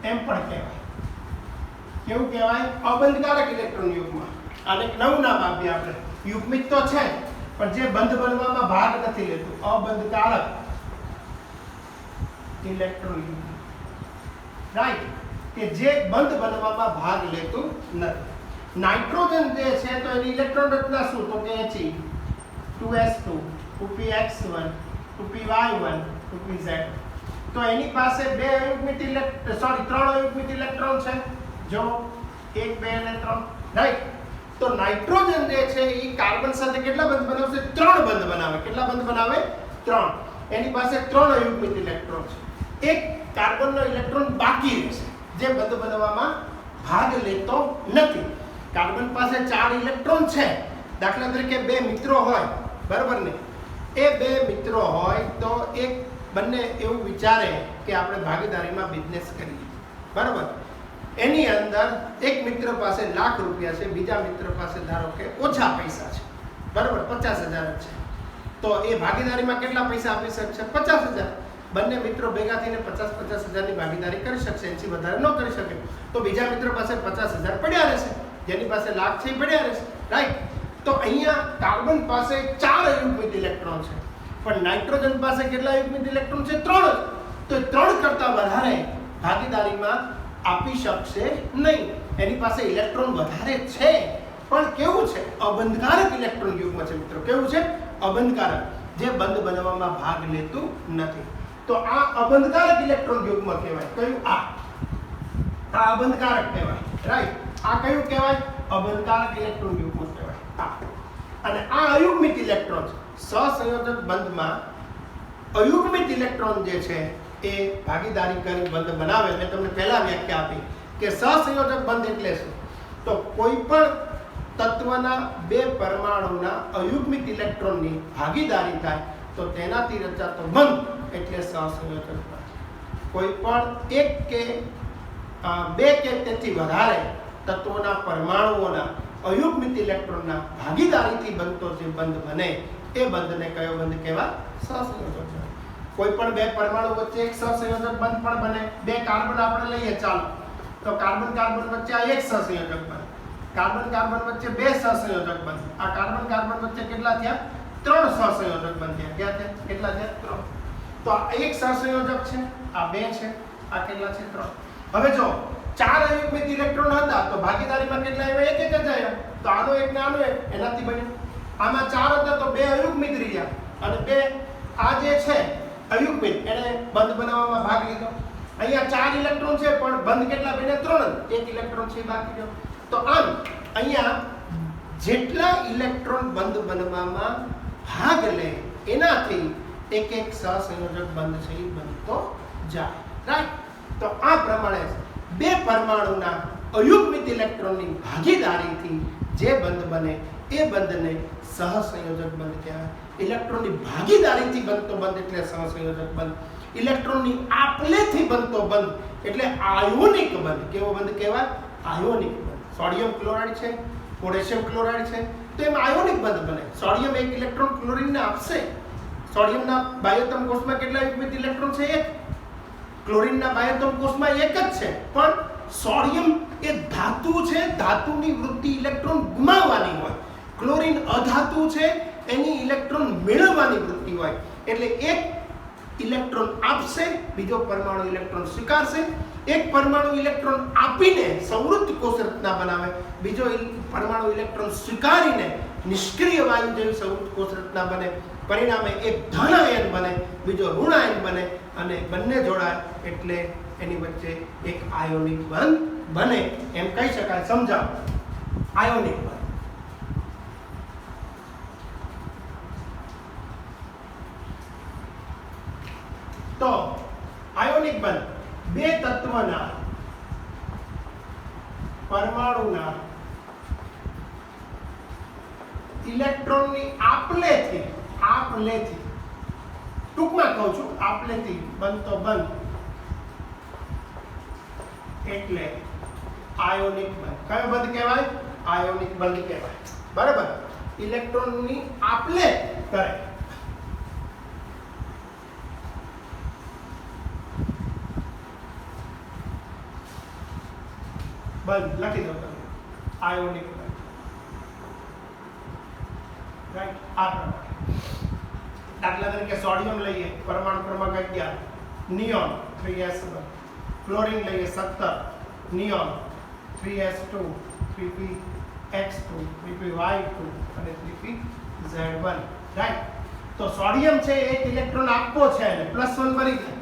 એમ પણ કહેવાય. કેવું કહેવાય? અબંધકારક ઇલેક્ટ્રોન યુગ્મ. આને એક નવું નામ આપીએ આપણે. યુગ્મિત તો છે પણ જે બંધ બનવામાં ભાગ નથી લેતું, અબંધકારક ઇલેક્ટ્રોન યુગ્મ, રાઈટ? કે જે બંધ બનવામાં ભાગ લેતું નથી. નાઇટ્રોજન જે છે તો એની ઇલેક્ટ્રોન રચના શું? તો કે He 2s2 2px1 2p1 2pz. તો એની પાસે બે અયુગ્મિત ત્રણ અયુગ્મિત ઇલેક્ટ્રોન છે, જો 1 2 અને 3, રાઈટ. તો નાઇટ્રોજન જે છે એ કાર્બન સાથે કેટલા બંધ બનાવશે? 3 બંધ બનાવે. કેટલા બંધ બનાવે? 3. એની પાસે 3 અયુગ્મિત ઇલેક્ટ્રોન છે. એક કાર્બનનો ઇલેક્ટ્રોન બાકી રહેશે જે બંધ બનાવવામાં ભાગ લેતો નથી. કાર્બન પાસે 4 ઇલેક્ટ્રોન છે. દાખલા તરીકે બે મિત્રો હોય, બરાબર ને? એ બે મિત્રો હોય તો એક બંને એવું વિચારે કે આપણે ભાગીદારીમાં બિઝનેસ કરીએ, બરાબર? એની અંદર એક મિત્ર પાસે લાખ રૂપિયા છે, બીજા મિત્ર પાસે ધારો કે ઓછા પૈસા છે, બરાબર? 50,000 છે. તો એ ભાગીદારીમાં કેટલા પૈસા આપી શકશે? 50,000. બંને મિત્રો ભેગા થઈને 50,000ની ભાગીદારી કરી શકશે, એનાથી વધારે ન કરી શકે. તો બીજા મિત્ર પાસે 50,000 પડ્યા રહેશે, જેની પાસે લાખ છે એ પડ્યા રહેશે, રાઈટ? તો અહીંયા કાર્બન પાસે 4 અયુગ્મિત ઇલેક્ટ્રોન છે, પણ નાઇટ્રોજન પાસે કેટલા અયુગ્મિત ઇલેક્ટ્રોન છે? 3. તો 3 કરતા વધારે ભાગીદારીમાં આપી શકશે નહીં. એની પાસે ઇલેક્ટ્રોન વધારે છે, પણ કેવું છે? અબંધકારક ઇલેક્ટ્રોન યુગ્મ છે મિત્રો. કેવું છે? અબંધકારક, જે બંધ બનાવવામાં ભાગ લેતું નથી. તો આ અબંધકારક ઇલેક્ટ્રોન યુગ્મ કહેવાય. કયું? આ અબંધકારક કહેવાય, રાઈટ? આ કયું કહેવાય? અબંધકારક ઇલેક્ટ્રોન યુગ્મ કહેવાય. અને આ અયુગ્મિત ઇલેક્ટ્રોન સહસંયોજક બંધમાં અયુગ્મિત ઇલેક્ટ્રોન જે છે એ ભાગીદારી કરી બંધ બનાવે. મેં તમને પહેલા વ્યાખ્યા આપી કે સહસંયોજક બંધ એટલે શું? તો કોઈ પણ તત્વના બે પરમાણુના અયુગ્મિત ઇલેક્ટ્રોનની ભાગીદારી થાય તો તેનાથી રચાતો બંધ એટલે સહસંયોજક બંધ. કોઈ પણ એક કે બે કે તેથી વધારે તત્વોના પરમાણુઓના અયુગ્મિત ઇલેક્ટ્રોનના ભાગીદારીથી બનતો જે બંધ બને એ બંધને કયો બંધ કહેવાય? સહસંયોજક બંધ. કોઈ પણ બે પરમાણુ વચ્ચે એક સહસંયોજક બંધ પણ બને. બે કાર્બન આપણે લઈએ, ચાલો, તો કાર્બન કાર્બન વચ્ચે આ એક સહસંયોજક બંધ. કાર્બન કાર્બન વચ્ચે બે સહસંયોજક બંધ. આ કાર્બન કાર્બન વચ્ચે કેટલા થયા? 3 સહસંયોજક બંધ થયા. ક્યાં થયા? કેટલા થયા? 3. તો આ એક સહસંયોજક છે, આ 2 છે, આ કેટલા છે? 3. હવે જો 4 અયુગ્મિત ઇલેક્ટ્રોન હતા તો ભાગીદારીમાં કેટલા આવ્યા? એક જ આવ્યા. તો આનો એક ને આનો એક, એનાથી બન્યું. આમાં 4 હતા તો 2 અયુગ્મિત રહ્યા, અને 2 આ જે છે અયુગ્મિત એને બંધ બનાવવામાં ભાગ લીધો. અહીંયા 4 ઇલેક્ટ્રોન છે પણ બંધ કેટલા બન્યા? 3 જ. એક ઇલેક્ટ્રોન છે બાકી રહ્યો. તો આમ અહીંયા જેટલા ઇલેક્ટ્રોન બંધ બનવામાં ભાગ લે એનાથી એક એક સહસંયોજક બંધ છે એ બનતો જાય, રાઈટ? તો આ પ્રમાણે બે પરમાણુના અયુગ્મિત ઇલેક્ટ્રોનની ભાગીદારીથી જે બંધ બને એ બંધને સહસંયોજક બંધ કહેવાય. ઇલેક્ટ્રોનની ભાગીદારીથી બનતો બંધ એટલે સહસંયોજક બંધ. ઇલેક્ટ્રોનની આપલેથી બનતો બંધ એટલે આયોનિક બંધ. કેવો બંધ કહેવાય? આયોનિક બંધ. સોડિયમ ક્લોરાઇડ છે, પોટેશિયમ ક્લોરાઇડ છે, તો એમાં આયોનિક બંધ બને. સોડિયમ એક ઇલેક્ટ્રોન ક્લોરીનને આપશે. સોડિયમના બાહ્યતમ કોષમાં કેટલા અયુગ્મિત ઇલેક્ટ્રોન છે? 1. ક્લોરીનના બાહ્યતમ કોષમાં 1 જ છે, પણ સોડિયમ એ ધાતુ છે, ધાતુની વૃત્તિ ઇલેક્ટ્રોન ગુમાવવાની હોય. ક્લોરીન અધાતુ છે, એની ઇલેક્ટ્રોન મેળવવાની વૃત્તિ હોય. એટલે એક ઇલેક્ટ્રોન આપશે, બીજો પરમાણુ ઇલેક્ટ્રોન સ્વીકારશે. એક પરમાણુ ઇલેક્ટ્રોન આપીને સંવૃત્ત કોષ રચના બનાવે, બીજો પરમાણુ ઇલેક્ટ્રોન સ્વીકારીને નિષ્ક્રિય વાયુ જેવી સંવૃત્ત કોષ રચના બને. પરિણામે એક ધન આયન બને, બીજો ઋણ આયન બને, અને બંને જોડાય એટલે એની વચ્ચે એક આયોનિક બંધ બને. એમ કહી શકાય. સમજાવો આયોનિક બંધ. તો આયોનિક બંધ બે તત્વના પરમાણુના ઇલેક્ટ્રોનની આપલેથી ટૂંકમાં કહું છું, આપલેથી બનતો બંધ એટલે આયોનિક બંધ. કયો બંધ કહેવાય? આયોનિક બંધ કહેવાય, બરાબર? ઇલેક્ટ્રોનની આપલે કરે. બંધ લખી દો તમે, આયોનિક બંધ, રાઈટ? આ પ્રમાણે દાખલા તરીકે સોડિયમ લઈએ, પરમાણુ ક્રમાંક 11, નિયોન 3s1, ક્લોરીન લઈએ 17, નિયોન 3s2, 3px2, 3py2 અને 3pz1, રાઈટ? તો સોડિયમ છે એક ઇલેક્ટ્રોન આપવો છે અને +1 બની જાય.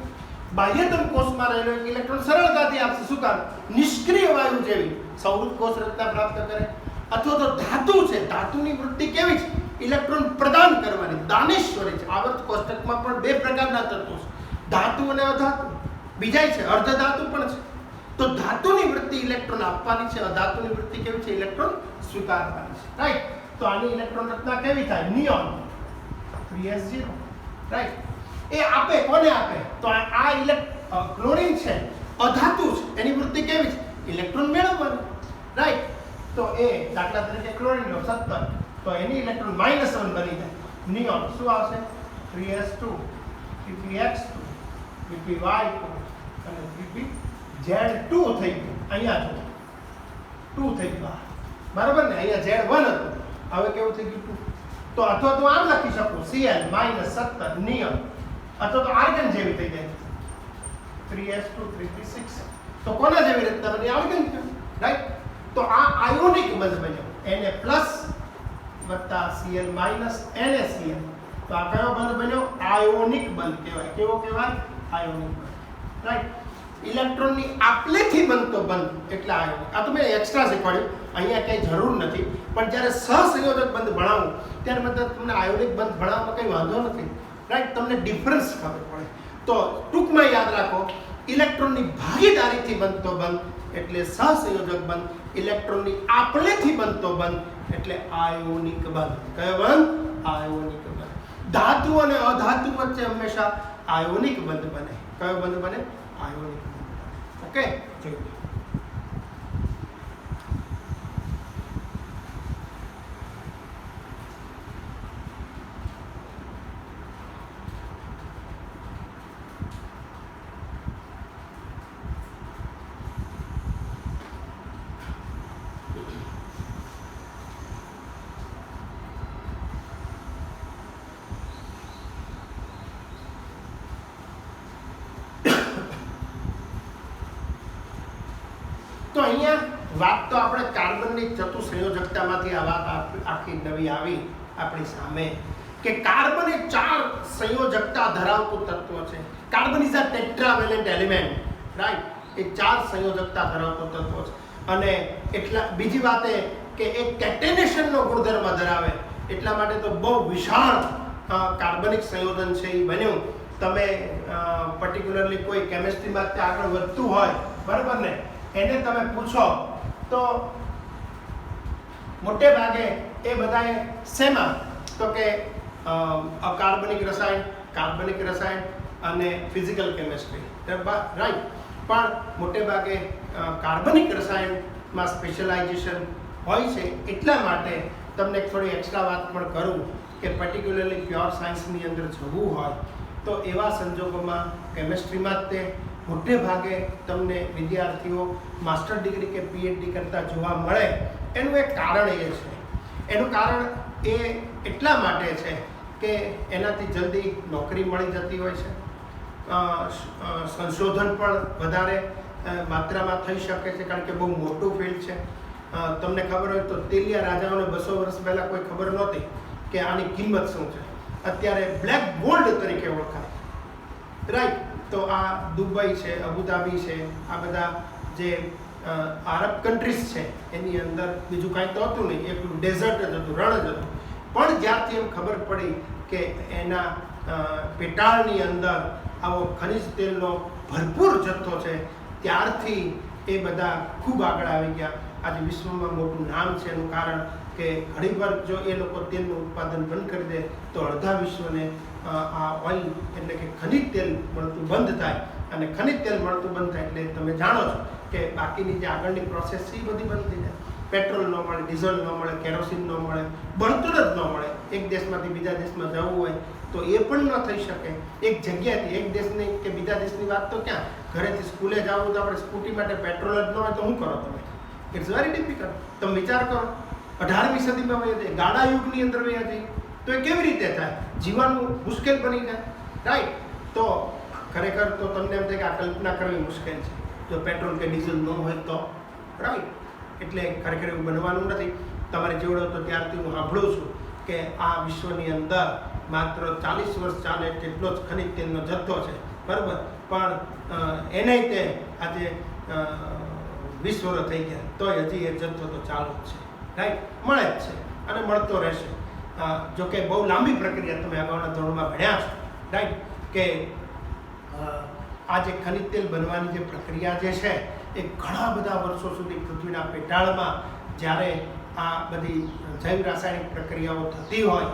બાહ્યતમ કોષમાં રહેલો એક ઇલેક્ટ્રોન સરળતાથી આપશે. શું કામ? નિષ્ક્રિય વાયુ જેવી સંવૃત કોષ રચના પ્રાપ્ત કરે. અથવા તો ધાતુ છે, ધાતુની વૃત્તિ કેવી છે? ઇલેક્ટ્રોન પ્રદાન કરવાની, દાનેશ્વરી છે. આવર્ત કોષ્ટકમાં પણ બે પ્રકારના તત્વો છે, ધાતુ અને અધાતુ. બીજા છે અર્ધ ધાતુ પણ છે. તો ધાતુની વૃત્તિ ઇલેક્ટ્રોન આપવાની છે, અધાતુની વૃત્તિ કેવી છે? ઇલેક્ટ્રોન સ્વીકારવાની છે. રાઈટ. તો આની ઇલેક્ટ્રોન રચના કેવી થાય? Neon 3s0. રાઈટ. એ આપે કોને આપે? તો આ ક્લોરીન છે, અધાતુ છે, એની વૃત્તિ કેવી છે? ઇલેક્ટ્રોન મેળવવાની. રાઈટ. તો એ દાખલા તરીકે ક્લોરીન લો 17, તો એની ઇલેક્ટ્રોન -1 બની જાય. નિયોન શું આવશે? 3s2, 3px2, 3py2 અને 3pz2 થઈ ગયું. અહીંયા જો 2 થઈ ગયું, બરાબર ને? અહીંયા z1 હતું, હવે કેવું થઈ ગયું? 2. તો અથવા તો આમ લખી શકું Cl -17 નિયમ, અથવા તો આર્ગન જેવી થઈ જાય 3s2 3p6. તો કોના જેવી રચના બની? આર્ગન. રાઈટ. તો આ આયોનિક બંધ બન્યો, Na+ વત્તા Cl NaCl. તો આ કયો બંધ બન્યો? આયોનિક બંધ કહેવાય. કેવો કહેવાય? આયોનિક બંધ. રાઈટ. ઇલેક્ટ્રોનની આપલેથી બનતો બંધ એટલે આયોનિક. આ તો મેં એક્સ્ટ્રા શીખવાડ્યું, અહીંયા કંઈ જરૂર નથી, પણ જ્યારે સહસંયોજક બંધ ભણાવું ત્યારે મતલબ તમને આયોનિક બંધ ભણાવવામાં કંઈ વાંધો નથી. રાઈટ. તમને ડિફરન્સ ખબર પડે. તો ટૂંકમાં યાદ રાખો, ઇલેક્ટ્રોનની ભાગીદારીથી બનતો બંધ એટલે સહસંયોજક બંધ, ઇલેક્ટ્રોનની આપલેથી બનતો બંધ એટલે આયોનિક બંધ. કયો બંધ? આયોનિક બંધ. ધાતુ અને અધાતુ વચ્ચે હંમેશા આયોનિક બંધ બને. કયો બંધ બને? આયોનિક બંધ. ઓકે, જોઈએ. તો અહીંયા વાત તો આપણે કાર્બનની ચતુસંયોજકતામાંથી આ વાત આખી નવી આવી આપણી સામે કે કાર્બન એ 4 સંયોજકતા ધરાવતું તત્વ છે. Carbon is a tetravalent element. Right. એ 4 સંયોજકતા ધરાવતો તત્વ છે. અને એટલા બીજી વાત એ કે એ કેટેનેશનનો ગુણધર્મ ધરાવે, એટલા માટે તો બહુ વિશાળ કાર્બનિક સંયોજન છે એ બન્યું. તમે પર્ટિક્યુલરલી કોઈ કેમિસ્ટ્રીમાં તે આગળ વધતું હોય, બરાબર ને, એને તમે પૂછો તો મોટે ભાગે એ બધાએ શેમાં? તો કે અકાર્બનિક રસાયણ, કાર્બનિક રસાયણ અને ફિઝિકલ કેમિસ્ટ્રી. રાઈટ. પણ મોટે ભાગે કાર્બનિક રસાયણમાં સ્પેશિયલાઇઝેશન હોય છે. એટલા માટે તમને થોડી એક્સ્ટ્રા વાત પણ કરું કે પર્ટિક્યુલરલી પ્યોર સાયન્સની અંદર જવું હોય તો એવા સંજોગોમાં કેમિસ્ટ્રીમાં જ તે મોટે ભાગે તમને વિદ્યાર્થીઓ માસ્ટર ડિગ્રી કે પીએચડી કરતા જોવા મળે. એનું એક કારણ એ છે. એનું કારણ એ એટલા માટે છે કે એનાથી જલ્દી નોકરી મળી જતી હોય છે. સંશોધન પણ વધારે માત્રામાં થઈ શકે છે, કારણ કે બહુ મોટું ફિલ્ડ છે. તમને ખબર હોય તો તેલિયા રાજાઓને 200 વર્ષ પહેલાં કોઈ ખબર નહોતી કે આની કિંમત શું છે. અત્યારે બ્લેક ગોલ્ડ તરીકે ઓળખાય. રાઈટ. તો આ દુબઈ છે, અબુધાબી છે, આ બધા જે આરબ કન્ટ્રીઝ છે એની અંદર બીજું કાંઈ તો હતું નહીં, એકલું ડેઝર્ટ જ હતું, રણ જ હતું. પણ જ્યારથી એમ ખબર પડી કે એના પેટાળની અંદર આવો ખનિજ તેલનો ભરપૂર જથ્થો છે, ત્યારથી એ બધા ખૂબ આગળ આવી ગયા. આજે વિશ્વમાં મોટું નામ છે. એનું કારણ કે ઘણીવાર જો એ લોકો તેલનું ઉત્પાદન બંધ કરી દે તો અડધા વિશ્વને આ ઓઇલ એટલે કે ખનિજ તેલ મળતું બંધ થાય. અને ખનિજ તેલ મળતું બંધ થાય એટલે તમે જાણો છો કે બાકીની જે આગળની પ્રોસેસ છે એ બધી બંધ થઈ જાય. પેટ્રોલ ન મળે, ડીઝલ ન મળે, કેરોસીન ન મળે, બળતણ જ ન મળે. એક દેશમાંથી બીજા દેશમાં જવું હોય તો એ પણ ન થઈ શકે. એક જગ્યાએથી એક દેશની કે બીજા દેશની વાત તો ક્યાં, ઘરેથી સ્કૂલે જવું તો આપણે સ્કૂટી માટે પેટ્રોલ જ ન હોય તો શું કરો તમે? It's very difficult. તમે વિચાર કરો, 18મી સદીમાં વહી હતી, ગાડા યુગની અંદર વહી હતી, તો એ કેવી રીતે થાય? જીવવાનું મુશ્કેલ બની જાય. રાઈટ. તો ખરેખર તો તમને એમ થાય કે આ કલ્પના કરવી મુશ્કેલ છે જો પેટ્રોલ કે ડીઝલ ન હોય તો. રાઈટ. એટલે ખરેખર એવું બનવાનું નથી. તમારે જેવડો તો ત્યારથી હું સાંભળું છું કે આ વિશ્વની અંદર માત્ર 40 વર્ષ ચાલે તેટલો જ ખનિજ તેલનો જથ્થો છે, બરાબર. પણ એને તે આજે 20 વર્ષ થઈ ગયા તોય હજી એ જથ્થો તો ચાલુ જ છે, રાઈટ. મળે જ છે અને મળતો રહેશે. જો કે બહુ લાંબી પ્રક્રિયા તમે અગાઉના ધોરણમાં ભણ્યા છો, રાઈટ, કે આ જે ખનિજ તેલ બનવાની જે પ્રક્રિયા જે છે એ ઘણા બધા વર્ષો સુધી પૃથ્વીના પેટાળમાં જ્યારે આ બધી જૈવ રાસાયણિક પ્રક્રિયાઓ થતી હોય,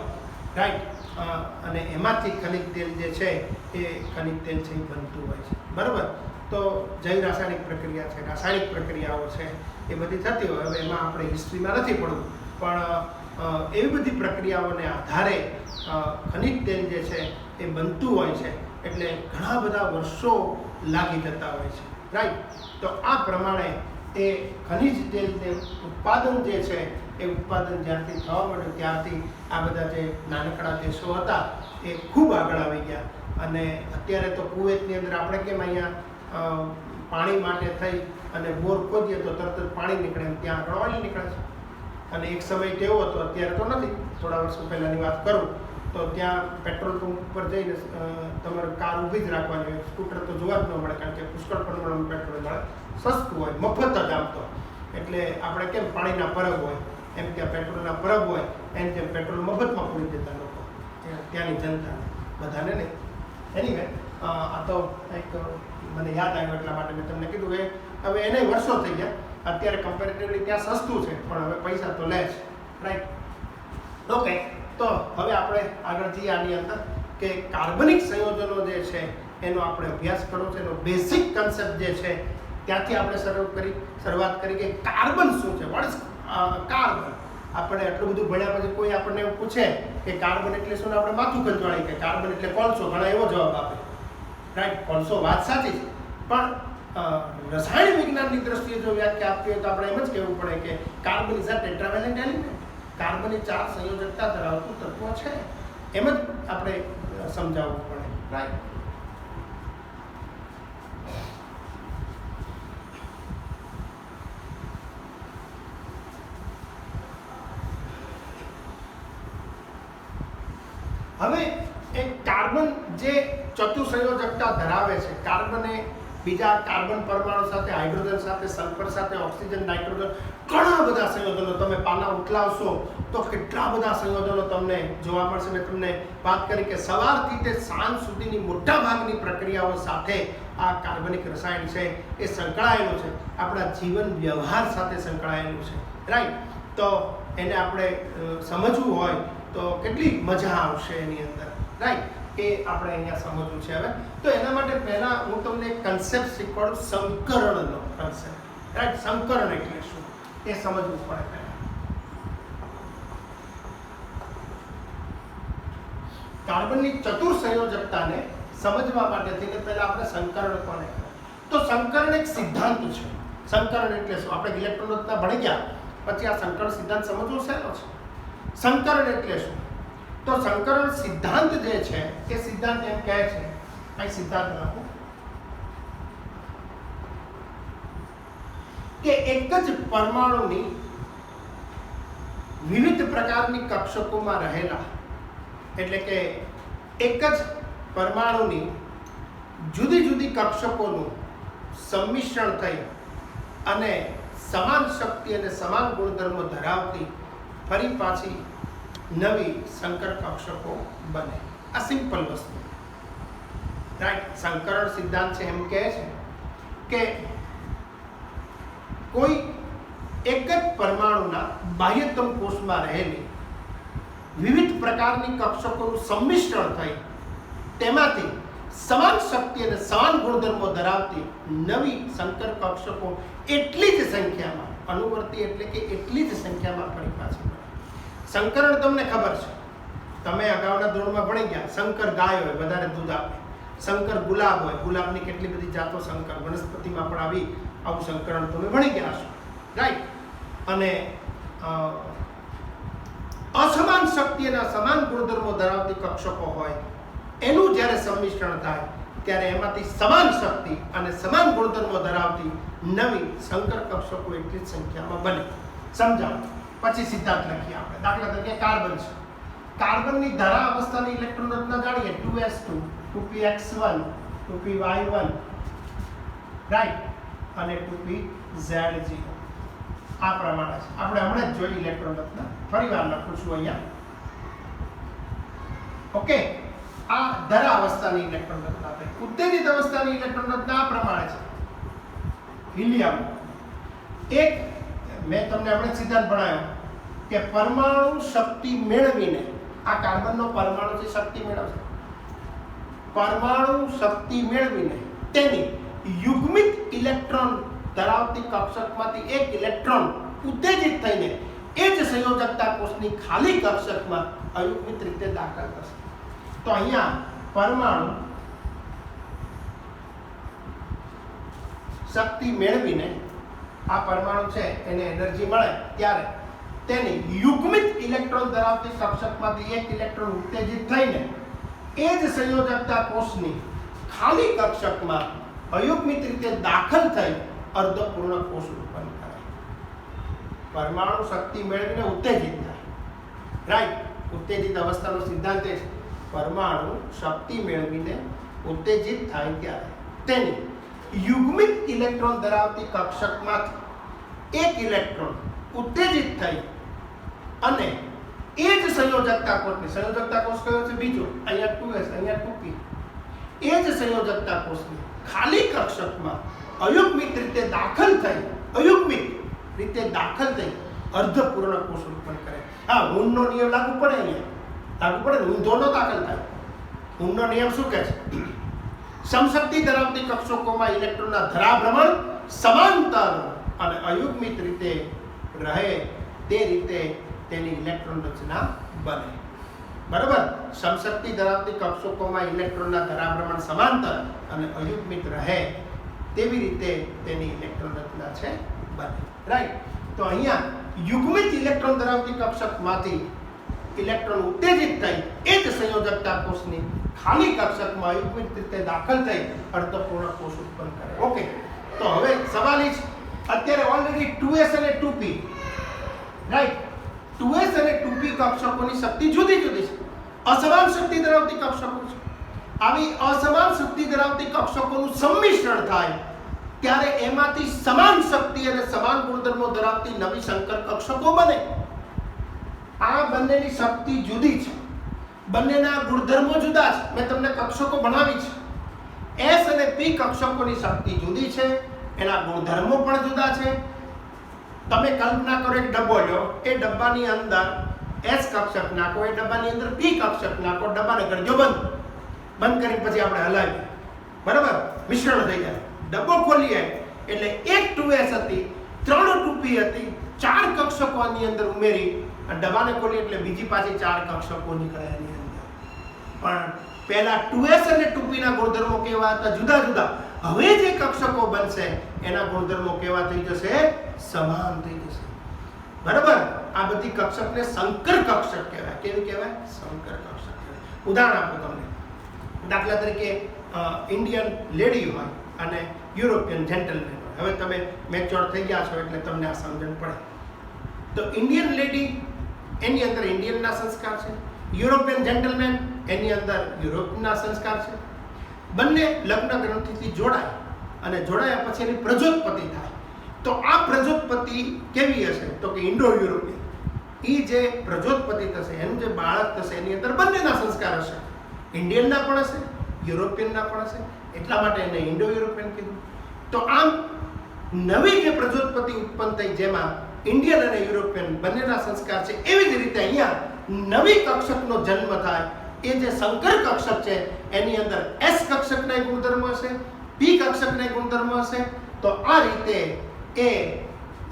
રાઈટ, અને એમાંથી ખનિજ તેલ જે છે એ ખનિજ તેલ છે એ બનતું હોય છે, બરાબર. તો જૈવ રાસાયણિક પ્રક્રિયા છે, રાસાયણિક પ્રક્રિયાઓ છે, એ બધી થતી હોય. હવે એમાં આપણે હિસ્ટ્રીમાં નથી પડવું, પણ એવી બધી પ્રક્રિયાઓને આધારે ખનિજ તેલ જે છે એ બનતું હોય છે. એટલે ઘણા બધા વર્ષો લાગી જતા હોય છે, રાઈટ. તો આ પ્રમાણે એ ખનિજ તેલ જે ઉત્પાદન જે છે એ ઉત્પાદન જ્યારથી થવા માંડ્યું ત્યારથી આ બધા જે નાનકડા દેશો હતા એ ખૂબ આગળ આવી ગયા. અને અત્યારે તો કુવેતની અંદર આપણે કેમ અહીંયા પાણી માટે થઈ અને બોર ખોદીએ તો તરત જ પાણી નીકળે, એમ ત્યાં આગળ ઓઇલ નીકળે છે. અને એક સમય તેવો હતો, અત્યારે તો નથી, થોડા વર્ષો પહેલાંની વાત કરું તો ત્યાં પેટ્રોલ પંપ ઉપર જઈને તમારે કાર ઊભી જ રાખવાની હોય, સ્કૂટર તો જોવા જ ન મળે, કારણ કે પુષ્કળ પ્રમાણમાં પેટ્રોલ મળે, સસ્તું હોય, મફત જ આમ તો. એટલે આપણે કેમ પાણીના પરબ હોય એમ ત્યાં પેટ્રોલના પરબ હોય, એમ જેમ પેટ્રોલ મફતમાં પૂરી દેતા લોકો, ત્યાંની જનતા બધાને નહીં. એનીવે આ તો એક મને યાદ આવ્યું એટલા માટે મેં તમને કીધું કે હવે એને વર્ષો થઈ ગયા. અત્યારે કમ્પેરેટિવલી ત્યાં સસ્તું છે, પણ હવે પૈસા તો લે છે, રાઈટ. ઓકે, તો હવે આપણે આગળ જઈએ આની અંદર કે કાર્બનિક સંયોજનો જે છે એનો આપણે અભ્યાસ કરવો છે. એનો બેઝિક કન્સેપ્ટ જે છે ત્યાંથી આપણે શરૂઆત કરી કે કાર્બન શું છે, વોટ ઇઝ કાર્બન. આપણે આટલું બધું ભણ્યા પછી કોઈ આપણને એવું પૂછે કે કાર્બન એટલે શું, આપણે માથું ખંજવાળી કે કાર્બન એટલે કોલસો, ઘણા એવો જવાબ આપે, રાઈટ. કોલસો વાત સાચી છે, પણ રસાયણ વિજ્ઞાનની દ્રષ્ટિએ જો વ્યાખ્યા આપવી હોય તો આપણે એમ જ કહેવું પડે કે carbon is a tetravalent element. Carbon એ 4 સંયોજકતા ધરાવતું તત્વ છે, એમ જ આપણે સમજાવવું પડે, રાઈટ. હવે એક કાર્બન જે ચતુસંયોજકતા ધરાવે છે, કાર્બન એ બીજા કાર્બન પરમાણુ સાથે, હાઇડ્રોજન સાથે, સલ્ફર સાથે, ઓક્સિજન, નાઇટ્રોજન, ઘણા બધા સંયોજનો તમે પાના ઉથલાવશો તો કેટલા બધા સંયોજનો તમને જોવા મળશે. મેં તમને વાત કરી કે સવારથી તે સાંજ સુધીની મોટા ભાગની પ્રક્રિયાઓ સાથે આ કાર્બનિક રસાયણ છે એ સંકળાયેલું છે, આપણા જીવન વ્યવહાર સાથે સંકળાયેલું છે, રાઈટ. તો એને આપણે સમજવું હોય તો કેટલી મજા આવશે એની અંદર, રાઈટ. એ આપણે અહીંયા સમજવું છે. હવે તો એના માટે પહેલા હું તમને એક કન્સેપ્ટ શીખવાડું, સંકરણનો કન્સેપ્ટ, રાઈટ. સંકરણ એટલે શું એ સમજવું પડે પહેલા. કાર્બનની ચતુર સંયોજકતાને સમજવા માટે થઈને પહેલા આપણે સંકરણ કોને કહે. તો સંકરણ એક સિદ્ધાંત છે. સંકરણ એટલે શું, આપણે ઇલેક્ટ્રોન રચના ભણી ગયા પછી આ સંકરણ સિદ્ધાંત સમજવો સહેલો છે. સંકરણ એટલે શું, તો સંકરણ સિદ્ધાંત જે છે એ સિદ્ધાંત એમ કહે છે, અહીં સિદ્ધાંત લખું કે એક જ પરમાણુની વિવિધ પ્રકારની કક્ષકોમાં રહેલા, એટલે કે એક જ પરમાણુની જુદી જુદી કક્ષકોનું સંમિશ્રણ થઈ અને સમાન શક્તિ અને સમાન ગુણધર્મો ધરાવતી ફરી પાછી નવી સંકર કક્ષકો બને. આ સિમ્પલ વસ્તુ, રાઈટ. સંકરણ સિદ્ધાંત છે એમ કહે છે કે કોઈ એક જ પરમાણુના બાહ્યતમ કોષમાં રહેલી વિવિધ પ્રકારની કક્ષકોનું સંમિશ્રણ થઈ તેમાંથી સમાન શક્તિ અને સમાન ગુણધર્મો ધરાવતી નવી સંકર કક્ષકો એટલી જ સંખ્યામાં, અનુવર્તી એટલે કે એટલી જ સંખ્યામાં ફરી પાછી બને. સંકરણ તમને ખબર છે, તમે અગાઉના ધોરણમાં ભણી ગયા. શંકર ગાય હોય, વધારે દૂધ આપે. શંકર ગુલાબ હોય, ગુલાબની કેટલી બધી જાતો શંકર, વનસ્પતિમાં પણ આવી આવું સંકરણ તમે ભણી ગયા છો, રાઈટ. અને અસમાન શક્તિ અને સમાન ગુણધર્મો ધરાવતી કક્ષકો હોય એનું જ્યારે સંમિશ્રણ થાય ત્યારે એમાંથી સમાન શક્તિ અને સમાન ગુણધર્મો ધરાવતી નવી સંકર કક્ષકો એટલી જ સંખ્યામાં બને. સમજાવો. પછી સિદ્ધાંત લખીએ આપણે. દાખલા તરીકે કાર્બન છે. કાર્બનની ધરા અવસ્થાની ઇલેક્ટ્રોન રચના જાણીએ 2s2 2px1 2py1 રાઈટ અને 2pz0 આ પ્રમાણે છે. આપણે હમણાં જ જોઈ ઇલેક્ટ્રોન રચના, ફરીવાર લખું છું અહીંયા. ઓકે, આ ધરા અવસ્થાની ઇલેક્ટ્રોન રચના થઈ. ઉત્તેજિત અવસ્થાની ઇલેક્ટ્રોન રચના આ પ્રમાણે છે. હિલિયમ એક, મેં તમને આપણે સિદ્ધાંત ભણાવ્યો કે પરમાણુ શક્તિ મેળવીને, આ કાર્બનનો પરમાણુ જે શક્તિ મેળવશે, પરમાણુ શક્તિ મેળવીને તેની યુગ્મિત ઇલેક્ટ્રોન ધરાવતી કક્ષકમાંથી એક ઇલેક્ટ્રોન ઉત્તેજિત થઈને એ જ સંયોજકતા કોષની ખાલી કક્ષકમાં અયુગ્મિત રીતે દાખલ થશે. તો અહીંયા પરમાણુ શક્તિ મેળવીને આ પરમાણુ છે એને એનર્જી મળે ત્યારે તેની યુગ્મિત ઇલેક્ટ્રોન ધરાવતી કક્ષકમાંથી એક ઇલેક્ટ્રોન ઉત્તેજિત થઈને એ જ સંયોજકતા કોષની ખાલી કક્ષકમાં અયુગ્મિત રીતે દાખલ થઈ અર્ધપૂર્ણ કોષ ઉત્પન્ન કરે. પરમાણુ શક્તિ મેળવીને ઉત્તેજિત થાય, રાઈટ. ઉત્તેજિત અવસ્થાનો સિદ્ધાંત એ છે પરમાણુ શક્તિ મેળવીને ઉત્તેજિત થાય ત્યારે તેની યુગ્મિત ઇલેક્ટ્રોન ધરાવતી કક્ષકમાંથી એક ઇલેક્ટ્રોન ઉત્તેજિત થઈ અને એ જ સંયોજકતા કોષની, સંયોજકતા કોષ કયો છે? બીજો. અહીંયા 2s, અહીંયા 2p. એ જ સંયોજકતા કોષની ખાલી કક્ષકમાં અયુગ્મિત રીતે દાખલ થઈ અર્ધપૂર્ણ કોષ ઉત્પન્ન કરે. હા, હુનનો નિયમ લાગુ પડે, અહીંયા લાગુ પડે ને, ઊંધો ન દાખલ થાય. હુનનો નિયમ શું કહે છે? સમશક્તિ ધરાવતી કક્ષકોમાં ઇલેક્ટ્રોનના ધરાભ્રમણ સમાંતર અને અયુગ્મિત રીતે રહે તે રીતે તેની ઇલેક્ટ્રોન રચના બને. બરાબર? સમશક્તિ ધરાવતી કક્ષકોમાં ઇલેક્ટ્રોનના ધરાભ્રમણ સમાંતર અને અયુગ્મિત રહે તેવી રીતે તેની ઇલેક્ટ્રોન રચના છે બને. રાઈટ. તો અહીંયા યુગ્મિત ઇલેક્ટ્રોન ધરાવતી કક્ષકમાંથી ઇલેક્ટ્રોન ઉત્તેજિત થઈ એ જ સંયોજકતા કોષની ખાલી કક્ષકમાં અયુગ્મિત રીતે દાખલ થઈ અર્ધપૂર્ણ કોષ ઉત્પન્ન કરે. ઓકે, તો હવે સવાલ એ છે, અત્યારે ઓલરેડી 2s અને 2p, રાઈટ, 2s અને 2p કક્ષકોની શક્તિ જુદી જુદી છે, અસમાન શક્તિ ધરાવતી કક્ષકો છે. આવી અસમાન શક્તિ ધરાવતી કક્ષકોનું સંમિશ્રણ થાય ત્યારે એમાંથી સમાન શક્તિ અને સમાન ગુણધર્મો ધરાવતી નવી સંકર કક્ષકો બને. આ બંનેની શક્તિ જુદી છે, બંનેના ગુણધર્મો જુદા છે. મેં તમને કક્ષકો ભણાવી છે. S અને P કક્ષકોની શક્તિ જુદી છે, એના ગુણધર્મો પણ જુદા છે. તમે કલ્પના કરો એક ડબ્બો લો, એ ડબ્બાની અંદર S કક્ષક નાખો, એ ડબ્બાની અંદર P કક્ષક નાખો, ડબ્બાને કરજો બંધ કરીને પછી આપણે હલાવીએ, બરાબર? મિશ્રણ થઈ જાય. ડબ્બો ખોલીએ એટલે એક 2s હતી, 3 2p હતી, 4 કક્ષકો આની અંદર ઉમેરી અને ડબ્બાને ખોલીએ એટલે બીજી પાછી 4 કક્ષકો નીકળે એની અંદર. પણ પહેલા 2s અને 2p ના ગુણધર્મો કેવા હતા? જુદા જુદા. હવે જે કક્ષકો બનશે એના ગુણધર્મો કેવા થઈ જશે? સમાન થઈ જશે. બરાબર? આ બધી કક્ષકને સંકર કક્ષક કહેવાય. કેવી કહેવાય? સંકર કક્ષક કહેવાય. ઉદાહરણ આપું તમને. દાખલા તરીકે ઇન્ડિયન લેડી હોય અને યુરોપિયન જેન્ટલમેન હોય. હવે તમે મેચ્યોર થઈ ગયા છો એટલે તમને આ સમજણ પડે. તો ઇન્ડિયન લેડી, એની અંદર ઇન્ડિયનના સંસ્કાર છે. યુરોપિયન જેન્ટલમેન, એની અંદર યુરોપના સંસ્કાર છે. બંને લગ્ન ગ્રંથિથી જોડાય અને જોડાયા પછી એની પ્રજોત્પત્તિ થાય. તો આ પ્રજોત્પત્તિ કેવી હશે? તો કે ઇન્ડો યુરોપિયન. એ જે પ્રજોત્પત્તિ થશે, એનું જે બાળક થશે એની અંદર બંનેના સંસ્કાર હશે. ઇન્ડિયનના પણ હશે, યુરોપિયનના પણ હશે. એટલા માટે એને ઇન્ડો યુરોપિયન કીધું. તો આમ નવી જે પ્રજોત્પત્તિ ઉત્પન્ન થઈ જેમાં ઇન્ડિયન અને યુરોપિયન બંનેના સંસ્કાર છે, એવી જ રીતે અહીંયા નવી કક્ષકનો જન્મ થાય. એ જે સંકર કક્ષક છે એની અંદર S કક્ષકના ગુણધર્મ હશે, P કક્ષકના ગુણધર્મ હશે. તો આ રીતે એ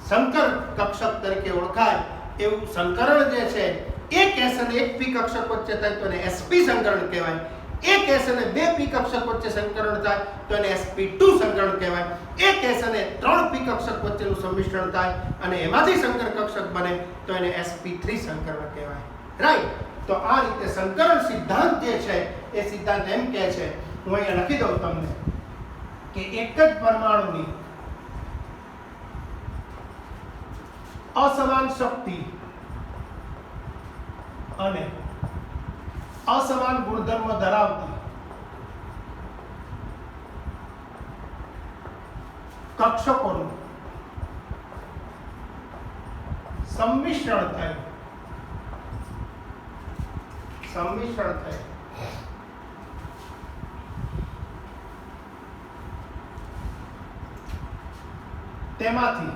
સંકર કક્ષક તરીકે ઓળખાય. એવું સંકરણ જે છે એક S અને એક P કક્ષક વચ્ચે થાય તો એને sp સંકરણ કહેવાય. એક S અને 2 P કક્ષક વચ્ચે સંકરણ થાય તો એને sp2 સંકરણ કહેવાય. એક S અને 3 P કક્ષક વચ્ચેનું સંમિશ્રણ થાય અને એમાંથી સંકર કક્ષક બને તો એને sp3 સંકરણ કહેવાય. રાઈટ? તો આ રીતે સંકરણ સિદ્ધાંત જે છે એ સિદ્ધાંત એમ કહે છે, હું અહીંયા લખી દઉં તમને, કે એક જ પરમાણુની અસમાન શક્તિ અને असमान गुणधर्म धरावती कक्षकोનું સંમિશ્રણ થાય તેમાંથી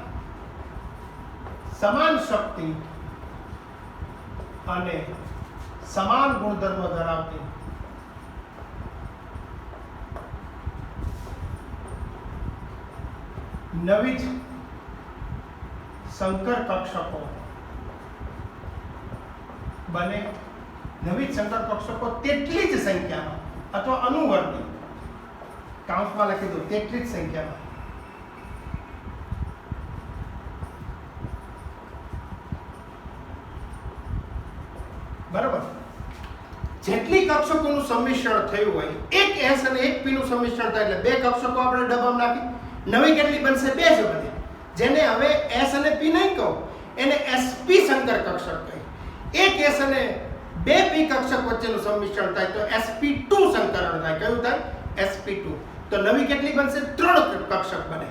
સમાન શક્તિ અને સમાન ગુણધર્મ ધરાવતી નવી જ સંકર કક્ષકો બને. નવી જ સંકર કક્ષકો તેટલી જ સંખ્યામાં અથવા અનુવર્તી કાઉન્સમાં લખી દો તેટલી જ સંખ્યામાં બરાબર જેટલી કક્ષકોનું સંમિશ્રણ થયું હોય એક S અને એક P નું સંમિશ્રણ થાય એટલે બે કક્ષકો આપણે ડબ્બામાં નાખી નવી કેટલી બનશે બે જ બને જેને હવે S અને P નહીં કહો એને SP સંકર કક્ષક કહે. એક S અને બે P કક્ષક વચ્ચેનું સંમિશ્રણ થાય તો SP2 સંકરણ થાય. કયું થાય? SP2. તો નવી કેટલી બનશે ત્રણ કક્ષક બને.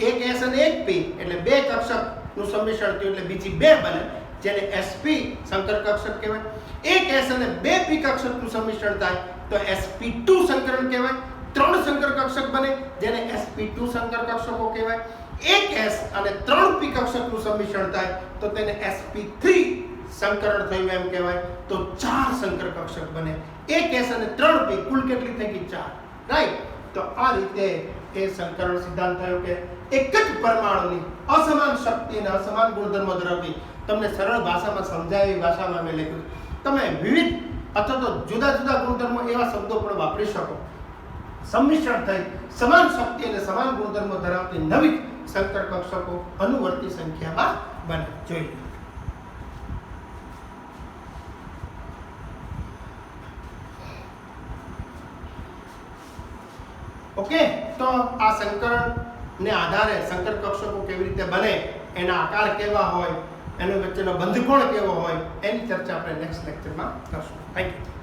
એક S અને એક P એટલે બે કક્ષકનું સંમિશ્રણ થયું એટલે બીજી બે બને જેને SP સંકર કક્ષક કહેવાય. એક S અને બે P કક્ષકનું સંમિશ્રણ થાય તો SP2 સંકરણ કહેવાય. ત્રણ સંકર કક્ષક બને જેને SP2 સંકર કક્ષકો કહેવાય. એક S અને ત્રણ P કક્ષકનું સંમિશ્રણ થાય તો તેને SP3 સંકરણ થયું એમ કહેવાય. તો ચાર સંકર કક્ષક બને. એક S અને ત્રણ P કુલ કેટલી થઈ ગઈ? ચાર. રાઈટ. તો આ રીતે એ સંકરણ સિદ્ધાંત થયો કે એક જ પરમાણુની અસમાન શક્તિ અને અસમાન ગુણધર્મો ધરાવતી તમને સરળ ભાષામાં સમજાય એવી ભાષામાં મેં લખ્યું. તમે વિવિધ અથવા તો જુદા જુદા ગુણધર્મો એવા શબ્દો પણ વાપરી શકો. સંમિશ્રણ થઈ સમાન શક્તિ અને સમાન ગુણધર્મો ધરાવતી નવી સંકર કક્ષકો અનુવર્તી સંખ્યામાં બને. જોઈએ ઓકે. તો આ સંકરણને આધારે સંકર કક્ષકો કેવી રીતે બને, એના આકાર કેવા હોય, એનો વચ્ચેનો બંધકોણ કેવો હોય એની ચર્ચા આપણે નેક્સ્ટ લેક્ચરમાં કરશું. Thank you.